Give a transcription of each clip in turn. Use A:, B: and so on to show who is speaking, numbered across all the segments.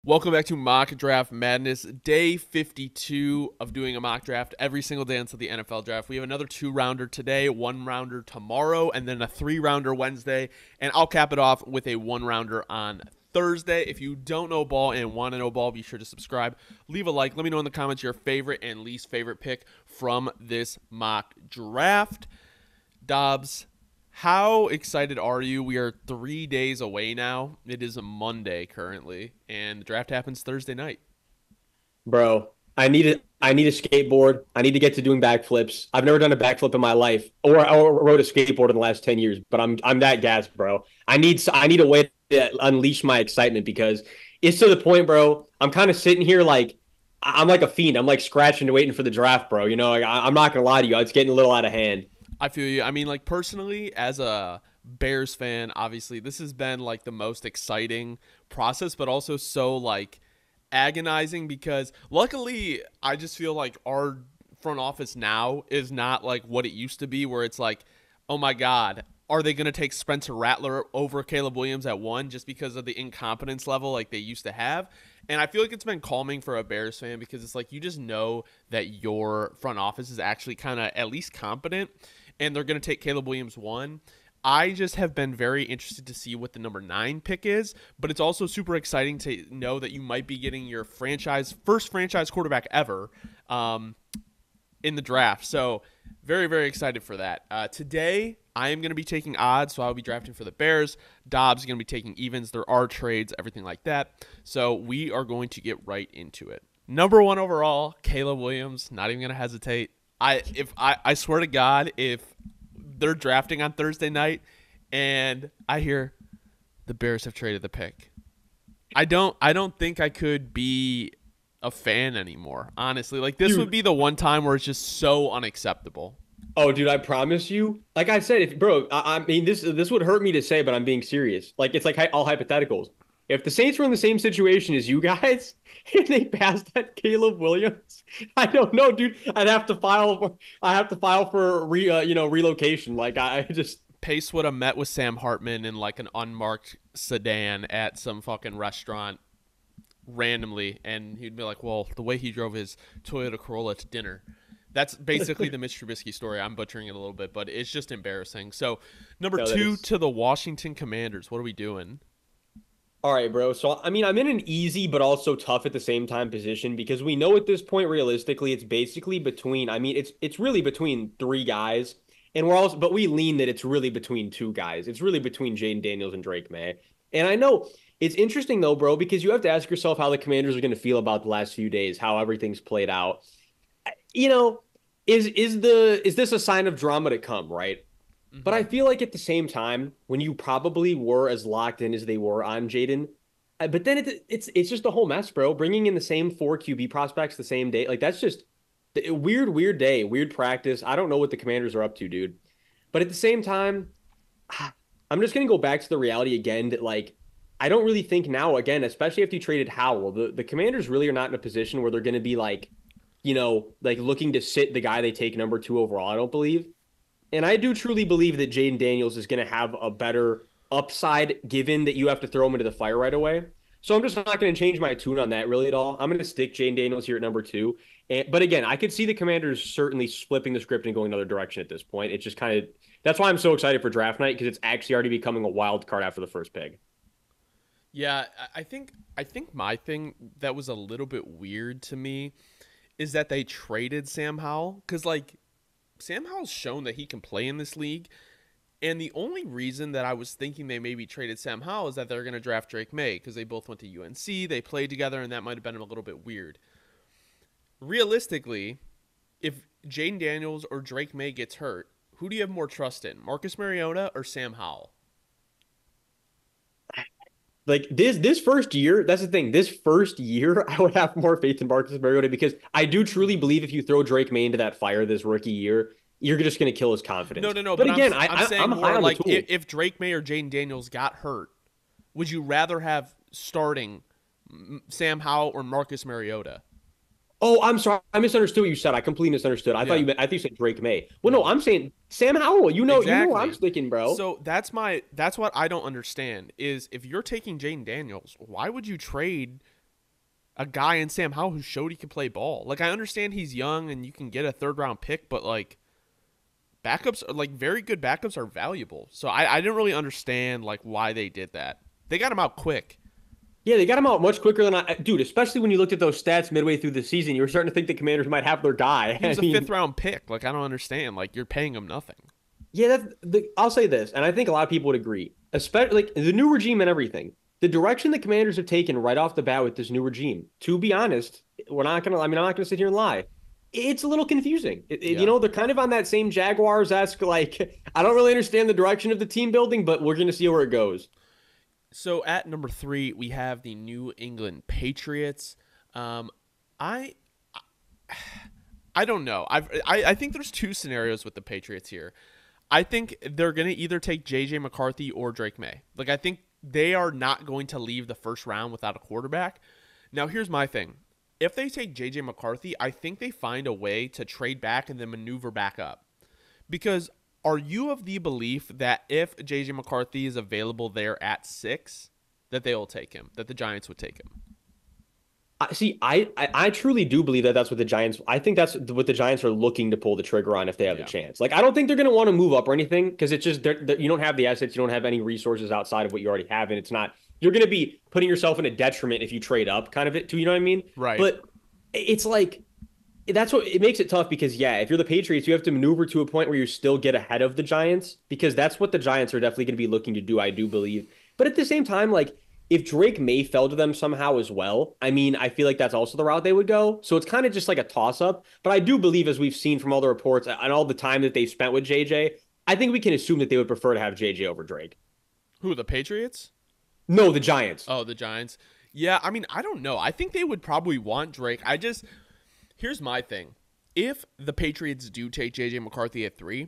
A: Welcome back to Mock Draft Madness, day 52 of doing a mock draft every single day until the NFL draft. We have another 2-rounder today, 1-rounder tomorrow, and then a 3-rounder Wednesday, and I'll cap it off with a 1-rounder on Thursday. If you don't know ball and want to know ball, be sure to subscribe. Leave a like. Let me know in the comments your favorite and least favorite pick from this mock draft. Dobbs, how excited are you? We are 3 days away now. It is a Monday currently, and the draft happens Thursday night.
B: Bro, I need a skateboard. I need to get to doing backflips. I've never done a backflip in my life or rode a skateboard in the last 10 years, but I'm that gassed, bro. I need a way to unleash my excitement because it's to the point, bro. I'm kind of sitting here like I'm like a fiend. I'm like scratching and waiting for the draft, bro. I'm not gonna lie to you. It's getting a little out of hand.
A: I feel you. I mean, like, personally, as a Bears fan, obviously, this has been like the most exciting process, but also so like agonizing because luckily I just feel like our front office now is not like what it used to be, where it's like, oh my God, are they going to take Spencer Rattler over Caleb Williams at 1 just because of the incompetence level like they used to have? And I feel like it's been calming for a Bears fan because it's like you just know that your front office is actually kind of at least competent and they're going to take Caleb Williams 1. I just have been very interested to see what the number 9 pick is, but it's also super exciting to know that you might be getting your first franchise quarterback ever in the draft. So very, very excited for that. Today, I am going to be taking odds, so I'll be drafting for the Bears. Dobbs is going to be taking evens. There are trades, everything like that. So we are going to get right into it. Number 1 overall, Caleb Williams. Not even going to hesitate. I swear to God, if they're drafting on Thursday night and I hear the Bears have traded the pick, I don't think I could be a fan anymore. Honestly, like this would
B: Dude,
A: be the one time where it's just so unacceptable.
B: oh, dude, I promise you. Like I said, if bro, I mean this would hurt me to say, but I'm being serious. Like it's like all hypotheticals. If the Saints were in the same situation as you guys and they passed that Caleb Williams, I don't know, dude. I have to file for relocation. Like I just
A: Pace would have met with Sam Hartman in like an unmarked sedan at some fucking restaurant randomly, and he'd be like, "Well, the way he drove his Toyota Corolla to dinner." That's basically the Mitch Trubisky story. I'm butchering it a little bit, but it's just embarrassing. So, number
B: no, that
A: 2
B: is
A: to the Washington Commanders. What are we doing?
B: all right, bro. So I mean, I'm in an easy but also tough at the same time position because we know at this point, realistically, it's basically between. I mean, it's really between three guys, and we're also, but we lean that it's really between two guys. It's really between Jaden Daniels and Drake May. And I know it's interesting though, bro, because you have to ask yourself how the Commanders are going to feel about the last few days, how everything's played out. You know, is this a sign of drama to come, right? But
A: Mm-hmm.
B: I feel like at the same time, when you probably were as locked in as they were on Jaden, but then it's just a whole mess, bro. Bringing in the same four QB prospects the same day, like that's just a weird day, weird practice. I don't know what the Commanders are up to, dude. But at the same time, I'm just gonna go back to the reality again that like I don't really think now again, especially after you traded Howell, the Commanders really are not in a position where they're gonna be like, like looking to sit the guy they take number 2 overall. I don't believe. And I do truly believe that Jaden Daniels is going to have a better upside given that you have to throw him into the fire right away. So I'm just not going to change my tune on that really at all. I'm going to stick Jaden Daniels here at number 2. But again, I could see the Commanders certainly flipping the script and going another direction at this point. It's just kind of that's why I'm so excited for draft night because it's actually already becoming a wild card after the first pick.
A: Yeah, I think my thing that was a little bit weird to me is that they traded Sam Howell because like Sam Howell's shown that he can play in this league. And the only reason that I was thinking they maybe traded Sam Howell is that they're going to draft Drake May because they both went to UNC, they played together, and that might have been a little bit weird. Realistically, if Jaden Daniels or Drake May gets hurt, who do you have more trust in, Marcus Mariota or Sam Howell?
B: Like this first year, that's the thing. This first year, I would have more faith in Marcus Mariota because I do truly believe if you throw Drake May into that fire this rookie year, you're just going to kill his
A: No,
B: confidence.
A: no, no.
B: But
A: But I'm
B: again,
A: I'm saying
B: I'm high
A: more
B: on the
A: like
B: tool.
A: if Drake May or Jaden Daniels got hurt, would you rather have starting Sam Howell or Marcus Mariota?
B: Oh, I'm sorry. I misunderstood what you said. I completely misunderstood.
A: Yeah,
B: I thought you said Drake May. Well, no,
A: no.
B: I'm saying Sam Howell. You know where I'm
A: Exactly.
B: sticking, bro.
A: So that's what I don't understand is if you're taking Jaden Daniels, why would you trade a guy in Sam Howell who showed he can play ball. Like, I understand he's young and you can get a third-round pick, but, like, backups, like, very good backups are valuable. So I didn't really understand, like, why they did that. They got him out quick.
B: Yeah, they got him out much quicker than dude, especially when you looked at those stats midway through the season, you were starting to think the Commanders might have their guy.
A: He was a fifth-round pick. Like, I don't understand. Like, you're paying him nothing.
B: Yeah, I'll say this, and I think a lot of people would agree, especially like the new regime and everything. The direction the Commanders have taken right off the bat with this new regime, to be honest, I'm not gonna sit here and lie. It's a little confusing.
A: Yeah.
B: You know, they're kind of on that same Jaguars-esque, like, I don't really understand the direction of the team building, but we're gonna see where it goes.
A: So at number 3, we have the New England Patriots. I don't know. I think there's 2 scenarios with the Patriots here. I think they're going to either take J.J. McCarthy or Drake May. Like, I think they are not going to leave the first round without a quarterback. Now, here's my thing. If they take J.J. McCarthy, I think they find a way to trade back and then maneuver back up. Because are you of the belief that if J.J. McCarthy is available there at 6, that they will take him, that the Giants would take him?
B: I truly do believe that that's what the Giants. I think that's what the Giants are looking to pull the trigger on if they have the chance. Like, I don't think they're going to want to move up or anything because it's just you don't have the assets, you don't have any resources outside of what you already have, and it's not. You're going to be putting yourself in a detriment if you trade up, kind of it too. You know what I mean?
A: Right.
B: But it's like that's what it makes it tough because if you're the Patriots, you have to maneuver to a point where you still get ahead of the Giants because that's what the Giants are definitely going to be looking to do. I do believe, but at the same time, like, if Drake May fell to them somehow as well, I mean, I feel like that's also the route they would go. So it's kind of just like a toss-up. But I do believe, as we've seen from all the reports and all the time that they've spent with JJ, I think we can assume that they would prefer to have JJ over Drake.
A: Who, the Patriots?
B: No, the Giants.
A: Oh, the Giants. Yeah, I mean, I don't know. I think they would probably want Drake. Here's my thing. If the Patriots do take JJ McCarthy at 3,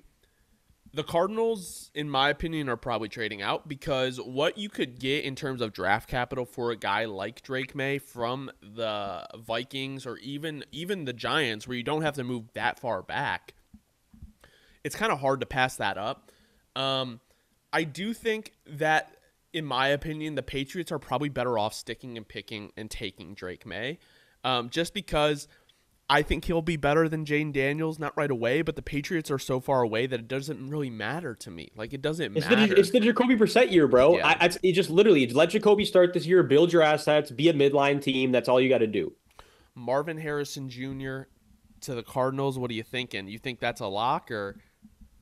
A: the Cardinals, in my opinion, are probably trading out because what you could get in terms of draft capital for a guy like Drake May from the Vikings or even the Giants, where you don't have to move that far back, it's kind of hard to pass that up. I do think that, in my opinion, the Patriots are probably better off sticking and picking and taking Drake May, just because I think he'll be better than Jane Daniels, not right away, but the Patriots are so far away that it doesn't really matter to me. Like, it doesn't matter.
B: It's the Jacoby Brissett year, bro.
A: Yeah.
B: It just literally let Jacoby start this year, build your assets, be a midline team. That's all you got to do.
A: Marvin Harrison Jr. to the Cardinals. What are you thinking? You think that's a lock or?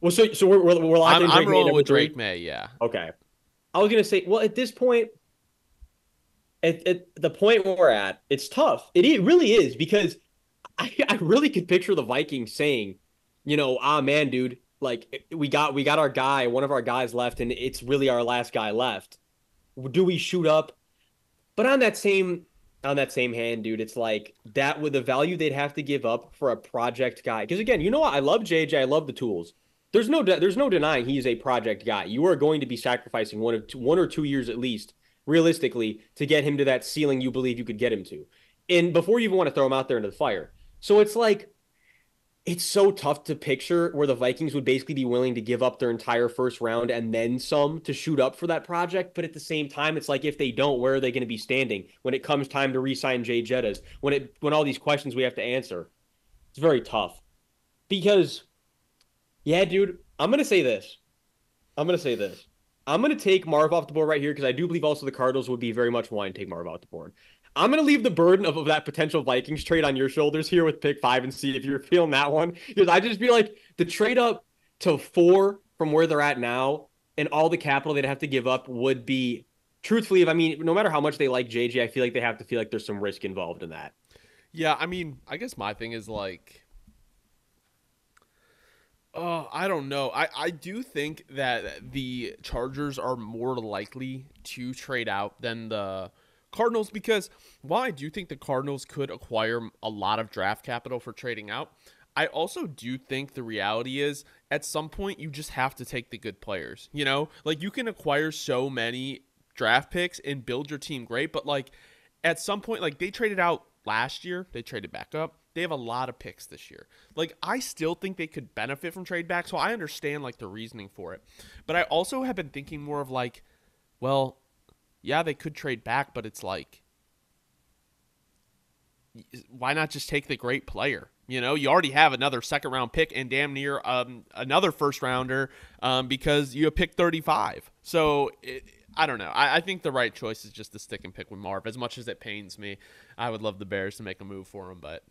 B: Well, so we're locked in.
A: I'm rolling with Drake May. Yeah.
B: Okay. I was gonna say, well, at this point, at the point where we're at, it's tough. It really is because I really could picture the Vikings saying, you know, man, dude, like we got our guy, one of our guys left, and it's really our last guy left. Do we shoot up? But on that same hand, dude, it's like that with the value they'd have to give up for a project guy. Because again, you know what? I love JJ. I love the tools. There's no denying he's a project guy. You are going to be sacrificing 1 or 2 years at least, realistically, to get him to that ceiling you believe you could get him to. And before you even want to throw him out there into the fire. So it's like, it's so tough to picture where the Vikings would basically be willing to give up their entire first round and then some to shoot up for that project. But at the same time, it's like, if they don't, where are they going to be standing when it comes time to re-sign Jay Jettas? When all these questions we have to answer, it's very tough. Because, yeah, dude, I'm going to say this. I'm going to take Marv off the board right here because I do believe also the Cardinals would be very much wanting to take Marv off the board. I'm going to leave the burden of that potential Vikings trade on your shoulders here with pick 5 and see if you're feeling that one. Because I just feel like the trade up to 4 from where they're at now and all the capital they'd have to give up would be, truthfully, no matter how much they like JJ, I feel like they have to feel like there's some risk involved in that.
A: Yeah, I mean, I guess my thing is like, I don't know. I do think that the Chargers are more likely to trade out than the Cardinals because while I do think the Cardinals could acquire a lot of draft capital for trading out, I also do think the reality is at some point you just have to take the good players. You know, like you can acquire so many draft picks and build your team great, but like at some point, like they traded out last year, they traded back up. They have a lot of picks this year. Like I still think they could benefit from trade back, so I understand like the reasoning for it. But I also have been thinking more of like, well, yeah, they could trade back, but it's like, why not just take the great player? You know, you already have another second round pick and damn near another first rounder because you picked 35. So I don't know. I think the right choice is just to stick and pick with Marv. As much as it pains me, I would love the Bears to make a move for him, but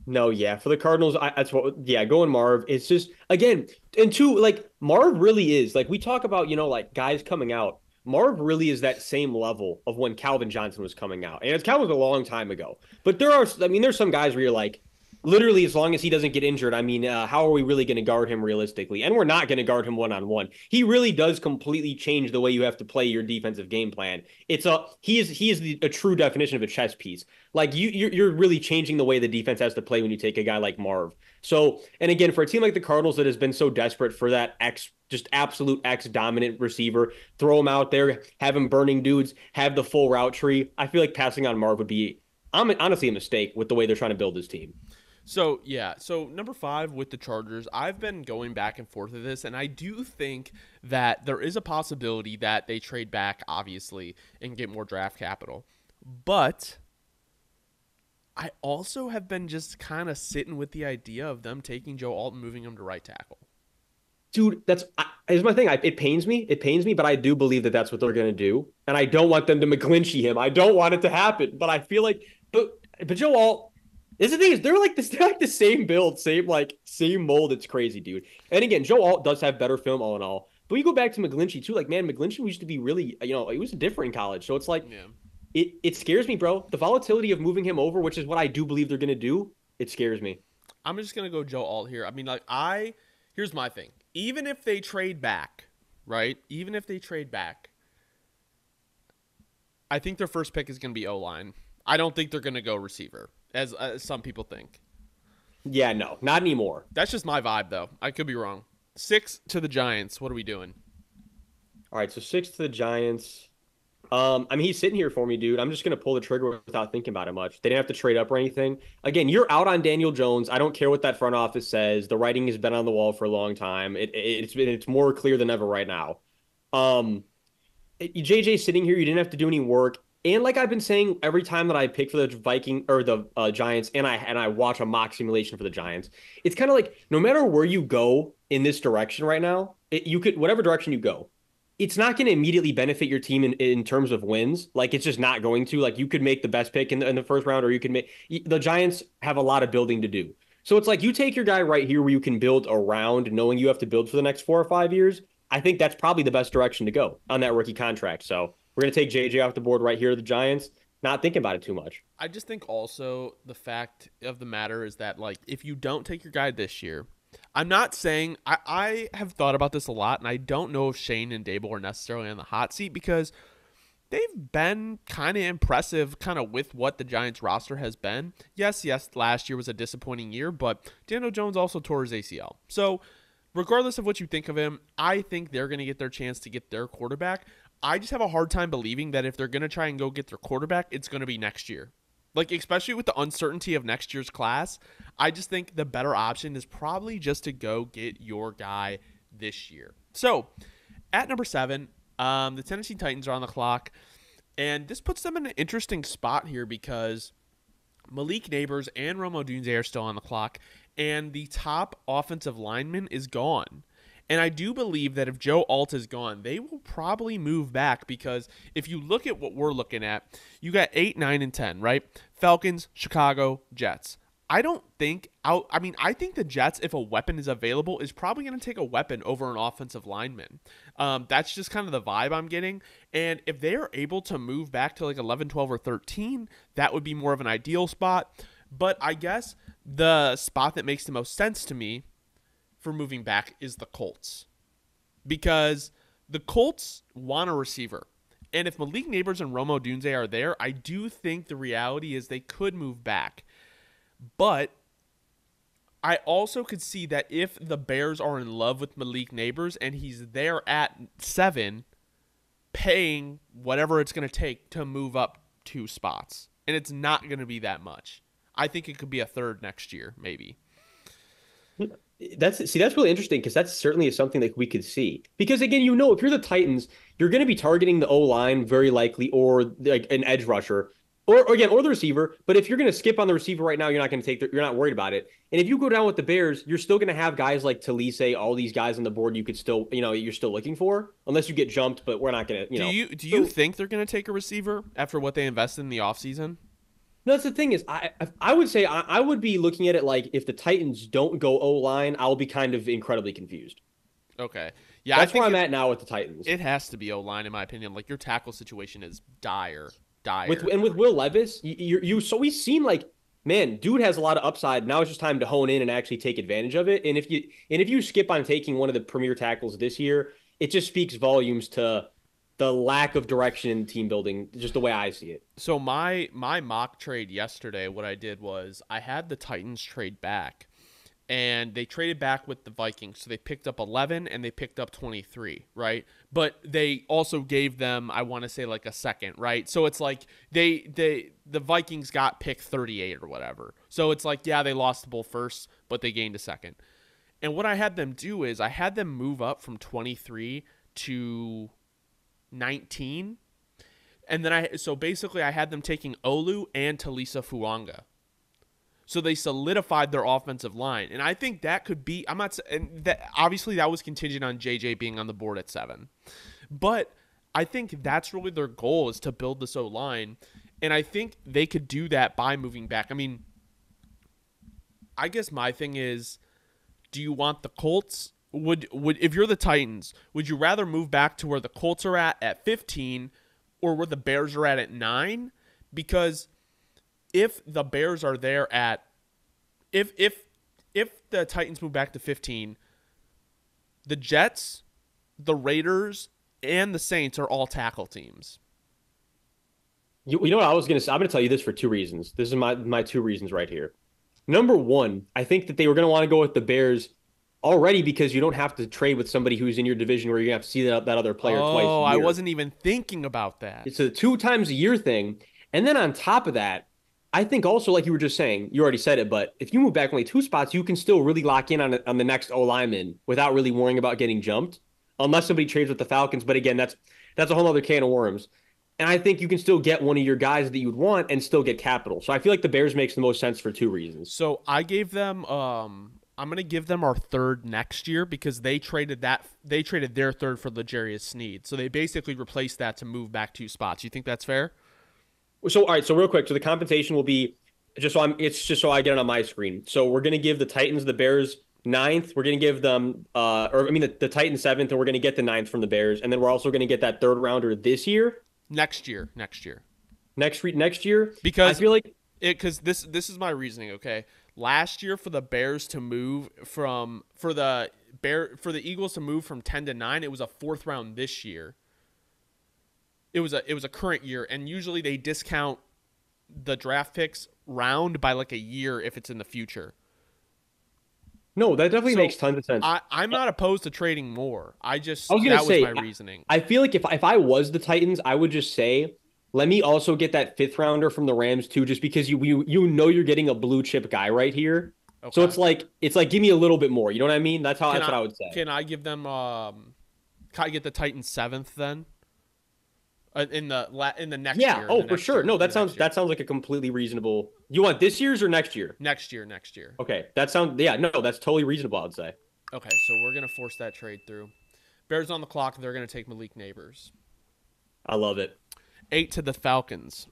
B: No, yeah, for the Cardinals, that's what. Yeah, going Marv. It's just again, and two, like Marv really is like we talk about, like guys coming out. Marv really is that same level of when Calvin Johnson was coming out, and it's Calvin was a long time ago. But I mean, there's some guys where you're like, literally, as long as he doesn't get injured, I mean, how are we really going to guard him realistically? And we're not going to guard him one-on-one. He really does completely change the way you have to play your defensive game plan. He is a true definition of a chess piece. Like you're really changing the way the defense has to play when you take a guy like Marv. So, and again, for a team like the Cardinals that has been so desperate for that just absolute X dominant receiver, throw him out there, have him burning dudes, have the full route tree. I feel like passing on Marv would be honestly a mistake with the way they're trying to build this team.
A: So, yeah. So, number 5 with the Chargers, I've been going back and forth with this, and I do think that there is a possibility that they trade back, obviously, and get more draft capital. But I also have been just kind of sitting with the idea of them taking Joe Alt and moving him to right tackle.
B: Dude, here's my thing. It pains me. It pains me, but I do believe that that's what they're going to do. And I don't want them to McGlinchey him. I don't want it to happen. But I feel like, but Joe Alt, this is the thing is they're like the same build, same mold. It's crazy, dude. And again, Joe Alt does have better film all in all. But you go back to McGlinchey too. Like, man, McGlinchey used to be really, he was different in college. So it's like,
A: Yeah.
B: it scares me, bro. The volatility of moving him over, which is what I do believe they're going to do, it scares me.
A: I'm just going to go Joe Alt here. I mean, here's my thing. Even if they trade back, right? Even if they trade back, I think their first pick is going to be O-line. I don't think they're going to go receiver, as some people think.
B: Yeah, no, not anymore.
A: That's just my vibe, though. I could be wrong. 6 to the Giants. What are we doing?
B: All right, so 6 to the Giants. I mean, he's sitting here for me, dude. I'm just gonna pull the trigger without thinking about it much. They didn't have to trade up or anything. Again, you're out on Daniel Jones. I don't care what that front office says. The writing has been on the wall for a long time. It's more clear than ever right now. JJ sitting here, you didn't have to do any work. And like I've been saying, every time that I pick for the Viking or the Giants, and I watch a mock simulation for the Giants, it's kind of like no matter where you go in this direction right now, you could whatever direction you go, it's not going to immediately benefit your team in terms of wins. Like it's just not going to. Like you could make the best pick in the first round, or you can make the Giants have a lot of building to do. So it's like you take your guy right here where you can build around, knowing you have to build for the next 4 or 5 years. I think that's probably the best direction to go on that rookie contract. So we're going to take JJ off the board right here, the Giants, not thinking about it too much.
A: I just think also the fact of the matter is that, like, if you don't take your guy this year, I'm not saying I have thought about this a lot, and I don't know if Shane and Dable are necessarily on the hot seat because they've been kind of impressive kind of with what the Giants roster has been. Yes, last year was a disappointing year, but Daniel Jones also tore his ACL. So regardless of what you think of him, I think they're going to get their chance to get their quarterback. I just have a hard time believing that if they're going to try and go get their quarterback, it's going to be next year. Like, especially with the uncertainty of next year's class, I just think the better option is probably just to go get your guy this year. So, at number 7, the Tennessee Titans are on the clock, and this puts them in an interesting spot here because Malik Nabers and Rome Odunze are still on the clock, and the top offensive lineman is gone. And I do believe that if Joe Alt is gone, they will probably move back because if you look at what we're looking at, you got 8, 9, and 10, right? Falcons, Chicago, Jets. I think the Jets, if a weapon is available, is probably going to take a weapon over an offensive lineman. That's just kind of the vibe I'm getting. And if they are able to move back to like 11, 12, or 13, that would be more of an ideal spot. But I guess the spot that makes the most sense to me for moving back is the Colts, because the Colts want a receiver. And if Malik Nabers and Rome Odunze are there, I do think the reality is they could move back. But I also could see that if the Bears are in love with Malik Nabers and he's there at 7, paying whatever it's going to take to move up 2 spots. And it's not going to be that much. I think it could be a third next year, maybe.
B: That's really interesting because that's certainly something that we could see. Because again, if you're the Titans, you're going to be targeting the O-line very likely, or like an edge rusher. or the receiver. But if you're going to skip on the receiver right now, you're not going to you're not worried about it. And if you go down with the Bears, you're still going to have guys like Talise, all these guys on the board you could still, you're still looking for, unless you get jumped. But we're not going to,
A: Do you think they're going to take a receiver after what they invested in the offseason?
B: No, that's the thing is, I would say I would be looking at it like if the Titans don't go O-line, I'll be kind of incredibly confused.
A: Okay. Yeah,
B: That's where I'm at now with the Titans.
A: It has to be O-line in my opinion. Like your tackle situation is dire.
B: With Will Levis, so we've seen like, man, dude has a lot of upside. Now it's just time to hone in and actually take advantage of it. And if you skip on taking one of the premier tackles this year, it just speaks volumes to the lack of direction in team building, just the way I see it.
A: So my mock trade yesterday, what I did was I had the Titans trade back, and they traded back with the Vikings. So they picked up 11 and they picked up 23, right? But they also gave them, I want to say like a second, right? So it's like the Vikings got pick 38 or whatever. So it's like, yeah, they lost the both first, but they gained a second. And what I had them do is I had them move up from 23 to 19. And then so basically I had them taking Olu and Talisa Fuanga. So they solidified their offensive line. And I think that could be, I'm not, and that obviously that was contingent on JJ being on the board at 7. But I think that's really their goal, is to build this O-line. And I think they could do that by moving back. I mean, I guess my thing is, do you want the Colts? Would if you're the Titans, would you rather move back to where the Colts are at 15 or where the Bears are at 9? Because if the Bears are there at if the Titans move back to 15, the Jets, the Raiders, and the Saints are all tackle teams.
B: You know what I was going to say? I'm going to tell you this for 2 reasons. This is my 2 reasons right here. Number 1, I think that they were going to want to go with the Bears already because you don't have to trade with somebody who's in your division where you're going to have to see that other player twice a year.
A: Oh, I wasn't even thinking about that.
B: It's a 2 times a year thing. And then on top of that, I think also, like you were just saying, you already said it, but if you move back only 2 spots, you can still really lock in on the next O-lineman without really worrying about getting jumped, unless somebody trades with the Falcons. But again, that's a whole other can of worms. And I think you can still get one of your guys that you would want and still get capital. So I feel like the Bears makes the most sense for 2 reasons.
A: So I gave them I'm going to give them our 3rd next year because they traded their 3rd for L'Jarius Sneed. So they basically replaced that to move back 2 spots. You think that's fair?
B: So all right, so real quick, so the compensation will be it's just so I get it on my screen. So we're going to give the Titans the Bears 9th. We're going to give them the Titans 7th, and we're going to get the 9th from the Bears, and then we're also going to get that 3rd rounder this year.
A: Next year.
B: Next year,
A: because
B: I feel like
A: this is my reasoning. Okay, last year for the Bears to move for the Eagles to move from 10 to 9, it was a 4th round this year. It was a current year, and usually they discount the draft picks round by like a year if it's in the future.
B: No, that definitely makes tons of sense.
A: I'm not opposed to trading more. I was my reasoning.
B: I feel like if I was the Titans, I would just say, let me also get that 5th rounder from the Rams too, just because you know you're getting a blue chip guy right here. Okay. So it's like give me a little bit more. You know what I mean? That's what I would say.
A: Can I give them? Can I get the Titans 7th then? In the next year.
B: Yeah. Oh, for sure. No, that sounds like a completely reasonable. You want this year's or next year?
A: Next year.
B: Okay, that's totally reasonable, I would say.
A: Okay, so we're gonna force that trade through. Bears on the clock. They're gonna take Malik Nabers.
B: I love it.
A: 8 to the Falcons.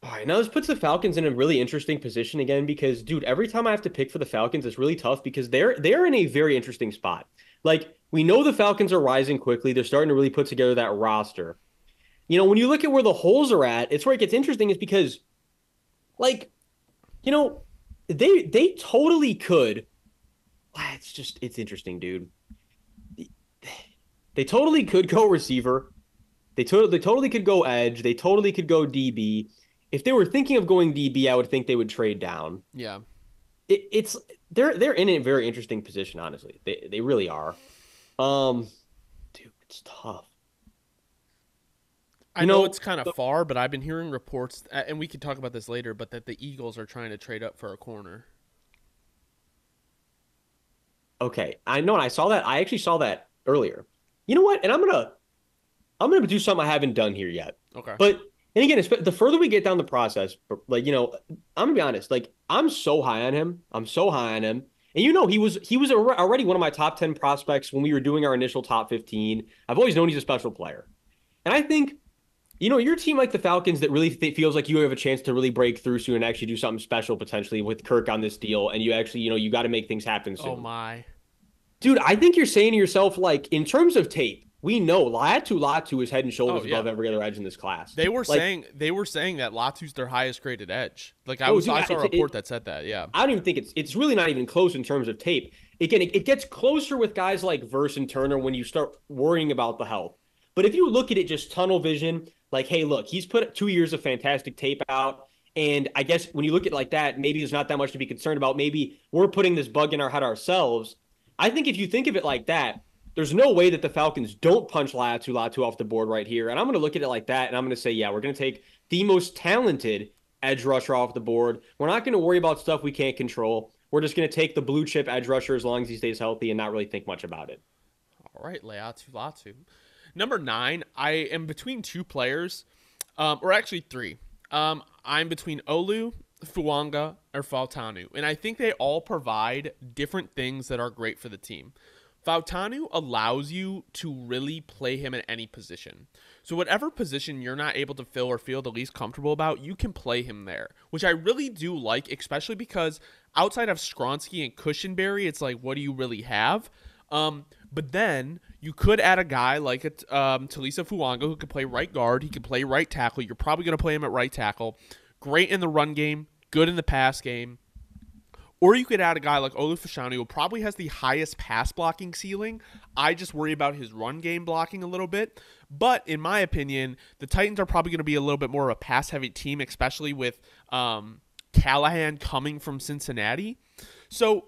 B: All right, now this puts the Falcons in a really interesting position again because, dude, every time I have to pick for the Falcons, it's really tough because they're in a very interesting spot. Like, we know the Falcons are rising quickly. They're starting to really put together that roster. You know, when you look at where the holes are at, it's where it gets interesting is because, like, you know, they totally could. It's interesting, dude. They totally could go receiver. They totally could go edge. They totally could go DB. If they were thinking of going DB, I would think they would trade down.
A: Yeah.
B: They're in a very interesting position, honestly. They really are. Dude, it's tough.
A: I know it's kind of far, but I've been hearing reports, and we can talk about this later, but that the Eagles are trying to trade up for a corner.
B: Okay, I know, and I saw that. I actually saw that earlier. You know what? And I'm gonna do something I haven't done here yet.
A: Okay.
B: But And again, the further we get down the process, like, I'm gonna be honest, like I'm so high on him. I'm so high on him. And he was already one of my top 10 prospects when we were doing our initial top 15. I've always known he's a special player. And I think, your team like the Falcons that really feels like you have a chance to really break through soon and actually do something special potentially with Kirk on this deal. And you actually, you got to make things happen
A: Oh
B: soon.
A: my.
B: Dude, I think you're saying to yourself, like, in terms of tape, we know Latu is head and
A: Oh
B: shoulders
A: yeah.
B: above every other edge in this class.
A: They were
B: Like,
A: saying that Latu's their highest graded edge. Like
B: oh, dude,
A: I saw a report that said that. Yeah.
B: I don't even think it's really not even close in terms of tape. Again, it gets closer with guys like Verse and Turner when you start worrying about the health. But if you look at it just tunnel vision, like, hey, look, he's put 2 years of fantastic tape out. And I guess when you look at it like that, maybe there's not that much to be concerned about. Maybe we're putting this bug in our head ourselves. I think if you think of it like that, there's no way that the Falcons don't punch Latu off the board right here. And I'm going to look at it like that, and I'm going to say, yeah, we're going to take the most talented edge rusher off the board. We're not going to worry about stuff we can't control. We're just going to take the blue chip edge rusher as long as he stays healthy and not really think much about it.
A: All right, Latu. Number 9, I am between two players, or actually 3. I'm between Olu, Fuanga, or Fautanu, and I think they all provide different things that are great for the team. Fautanu allows you to really play him at any position. So whatever position you're not able to fill or feel the least comfortable about, you can play him there, which I really do like, especially because outside of Skronsky and Cushenberry, it's like, what do you really have? But then you could add a guy like Talisa Fuanga who could play right guard. He could play right tackle. You're probably going to play him at right tackle. Great in the run game, good in the pass game. Or you could add a guy like Olu Fashanu, who probably has the highest pass blocking ceiling. I just worry about his run game blocking a little bit. But in my opinion, the Titans are probably going to be a little bit more of a pass-heavy team, especially with Callahan coming from Cincinnati. So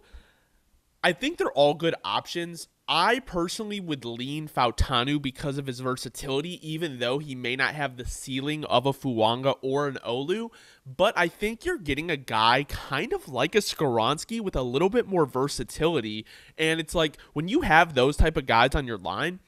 A: I think they're all good options. I personally would lean Fautanu because of his versatility, even though he may not have the ceiling of a Fuanga or an Olu. But I think you're getting a guy kind of like a Skoronsky with a little bit more versatility. And it's like when you have those type of guys on your line,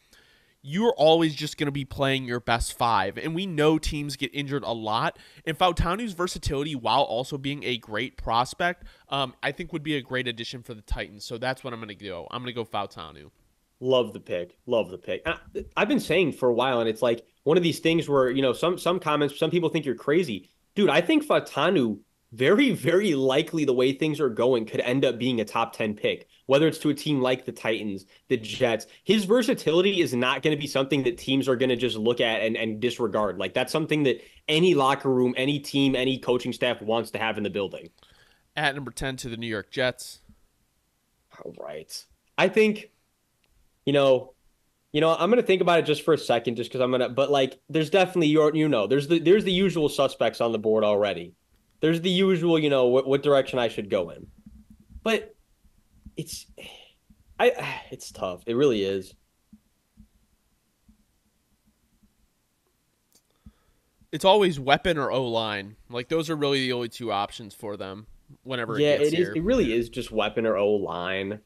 A: you're always just going to be playing your best 5. And we know teams get injured a lot. And Fautanu's versatility, while also being a great prospect, I think would be a great addition for the Titans. So that's what I'm going to do. I'm going to go Fautanu.
B: Love the pick. Love the pick. I've been saying for a while, and it's like one of these things where, some comments, some people think you're crazy. Dude, I think Fautanu, very, very likely the way things are going, could end up being a top 10 pick, whether it's to a team like the Titans, the Jets. His versatility is not going to be something that teams are going to just look at and disregard. Like, that's something that any locker room, any team, any coaching staff wants to have in the building.
A: At number 10 to the New York Jets.
B: All right. I think, I'm going to think about it just for a second, just because but like, there's definitely there's the usual suspects on the board already. There's the usual, what direction I should go in. But it's tough. It really is.
A: It's always weapon or O-line. Like, those are really the only two options for them whenever
B: Yeah,
A: it gets
B: it is.
A: here.
B: It really is just weapon or O-line.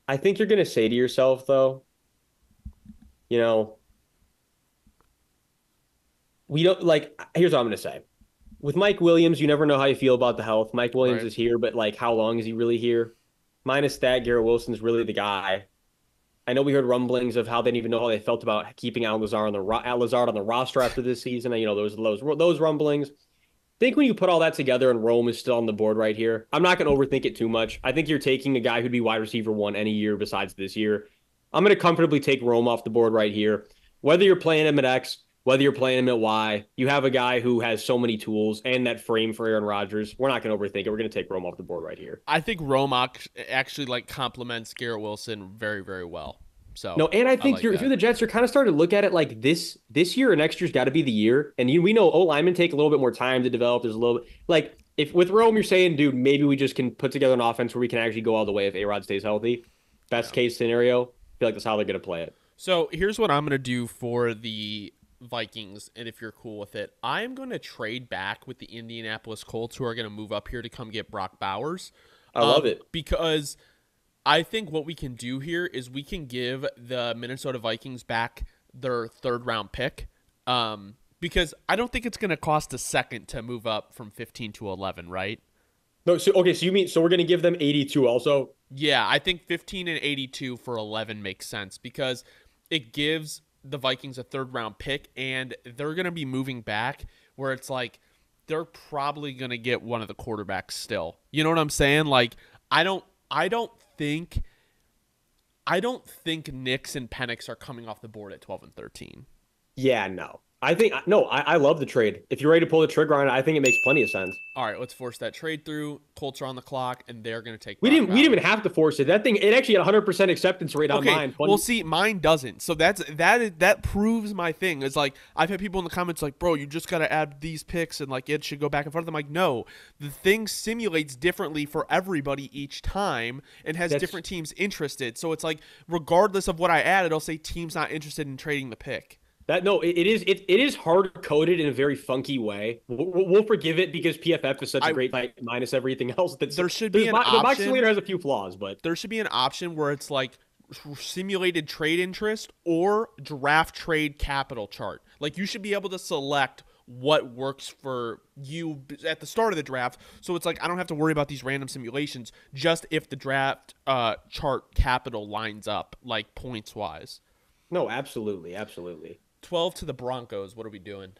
B: I think you're going to say to yourself, though, you know, we don't like, here's what I'm going to say. With Mike Williams, you never know how you feel about the health. Mike Williams
A: Right.
B: is here, but like, how long is he really here? Minus that, Garrett Wilson's really the guy. I know we heard rumblings of how they didn't even know how they felt about keeping Al Lazard on the roster after this season. Those rumblings. I think when you put all that together and Rome is still on the board right here, I'm not going to overthink it too much. I think you're taking a guy who'd be wide receiver 1 any year besides this year. I'm going to comfortably take Rome off the board right here. Whether you're playing him at X, whether you're playing him at Y, you have a guy who has so many tools and that frame for Aaron Rodgers. We're not going to overthink it. We're going to take Rome off the board right here.
A: I think Romak actually like complements Garrett Wilson very, very well. So
B: No, and I think
A: like
B: if you're the Jets, you're kind of starting to look at it like this year or next year's got to be the year. And we know linemen take a little bit more time to develop. There's a little bit like if with Rome, you're saying, dude, maybe we just can put together an offense where we can actually go all the way if A-Rod stays healthy. Best case scenario, I feel like that's how they're going to play it.
A: So here's what I'm going to do for the Vikings, and if you're cool with it, I'm going to trade back with the Indianapolis Colts, who are going to move up here to come get Brock Bowers.
B: I love it.
A: Because I think what we can do here is we can give the Minnesota Vikings back their third round pick. Because I don't think it's going to cost a second to move up from 15 to 11, right?
B: No, so okay, so you mean so we're gonna give them 82 also?
A: Yeah, I think 15 and 82 for 11 makes sense because it gives the Vikings a third round pick and they're going to be moving back where it's like they're probably going to get one of the quarterbacks still. You know what I'm saying? Like I don't think Nix and Penix are coming off the board at 12 and 13.
B: Yeah, no. I think no, I love the trade. If you're ready to pull the trigger on it, I think it makes plenty of sense.
A: All right, let's force that trade through. Colts are on the clock, and they're going to take.
B: We
A: Brock
B: didn't
A: Bowers.
B: even have to force it. That thing, it actually had 100% acceptance rate on
A: Okay,
B: mine.
A: well, see, mine doesn't. So that proves my thing. It's like I've had people in the comments like, "Bro, you just got to add these picks, and like it should go back and forth." I'm like, no, the thing simulates differently for everybody each time, and has different teams interested. So it's like, regardless of what I add, it'll say teams not interested in trading the pick.
B: That no, it is hard coded in a very funky way. We'll forgive it because PFF is such a great fight minus everything else.
A: There should be an option.
B: The box simulator has a few flaws, but
A: there should be an option where it's like simulated trade interest or draft trade capital chart. Like you should be able to select what works for you at the start of the draft. So it's like I don't have to worry about these random simulations, just if the draft chart capital lines up, like points wise.
B: No, absolutely, absolutely.
A: 12 to the Broncos. What are we doing?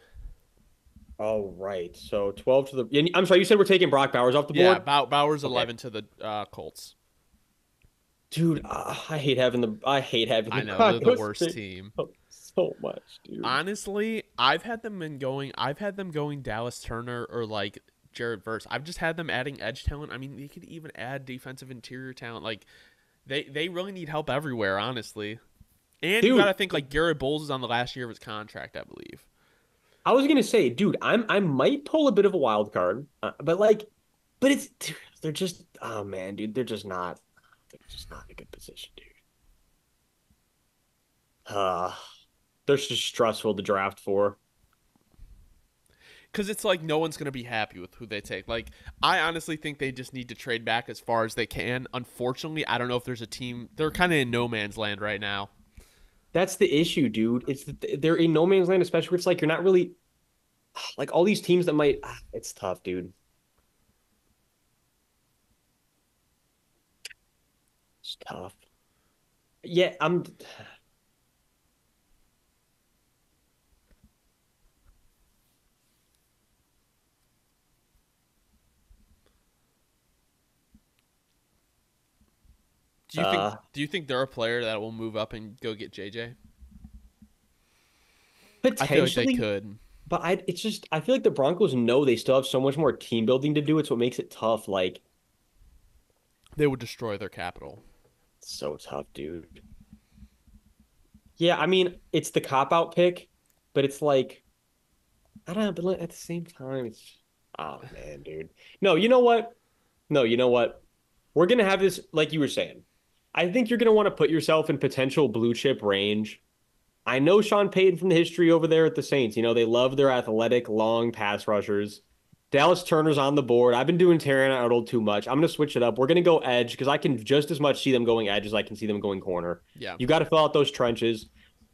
B: All right. So 12 to the. I'm sorry, you said we're taking Brock Bowers off the board?
A: Yeah, Bowers 11 to the Colts.
B: Dude, I hate having the. I
A: know they're the worst team.
B: So much, dude.
A: Honestly, I've had them going Dallas Turner or like Jared Verse. I've just had them adding edge talent. I mean, they could even add defensive interior talent. Like they really need help everywhere, honestly. And dude, you gotta think like Garrett Bowles is on the last year of his contract, I believe.
B: I was gonna say, dude, I might pull a bit of a wild card, but it's dude, they're just oh man, dude, they're just not in a good position, dude. They're just stressful to draft for.
A: Because it's like no one's gonna be happy with who they take. Like I honestly think they just need to trade back as far as they can. Unfortunately, I don't know if there's a team. They're kind of in no man's land right now.
B: That's the issue, dude. They're in no man's land, especially where it's like you're not really like all these teams that might. It's tough, dude. It's tough. Yeah, I'm.
A: Do you think they're a player that will move up and go get JJ?
B: Potentially,
A: I feel like they could.
B: But I feel like the Broncos know they still have so much more team building to do. It's what makes it tough. Like
A: they would destroy their capital.
B: So tough, dude. Yeah, I mean, it's the cop-out pick, but it's like I don't know, but at the same time, it's oh man, dude. No, you know what? We're gonna have this, like you were saying. I think you're gonna want to put yourself in potential blue chip range. I know Sean Payton from the history over there at the Saints. You know, they love their athletic, long pass rushers. Dallas Turner's on the board. I've been doing Terran Arnold too much. I'm going to switch it up. We're going to go edge because I can just as much see them going edge as I can see them going corner.
A: Yeah.
B: You got to fill out those trenches.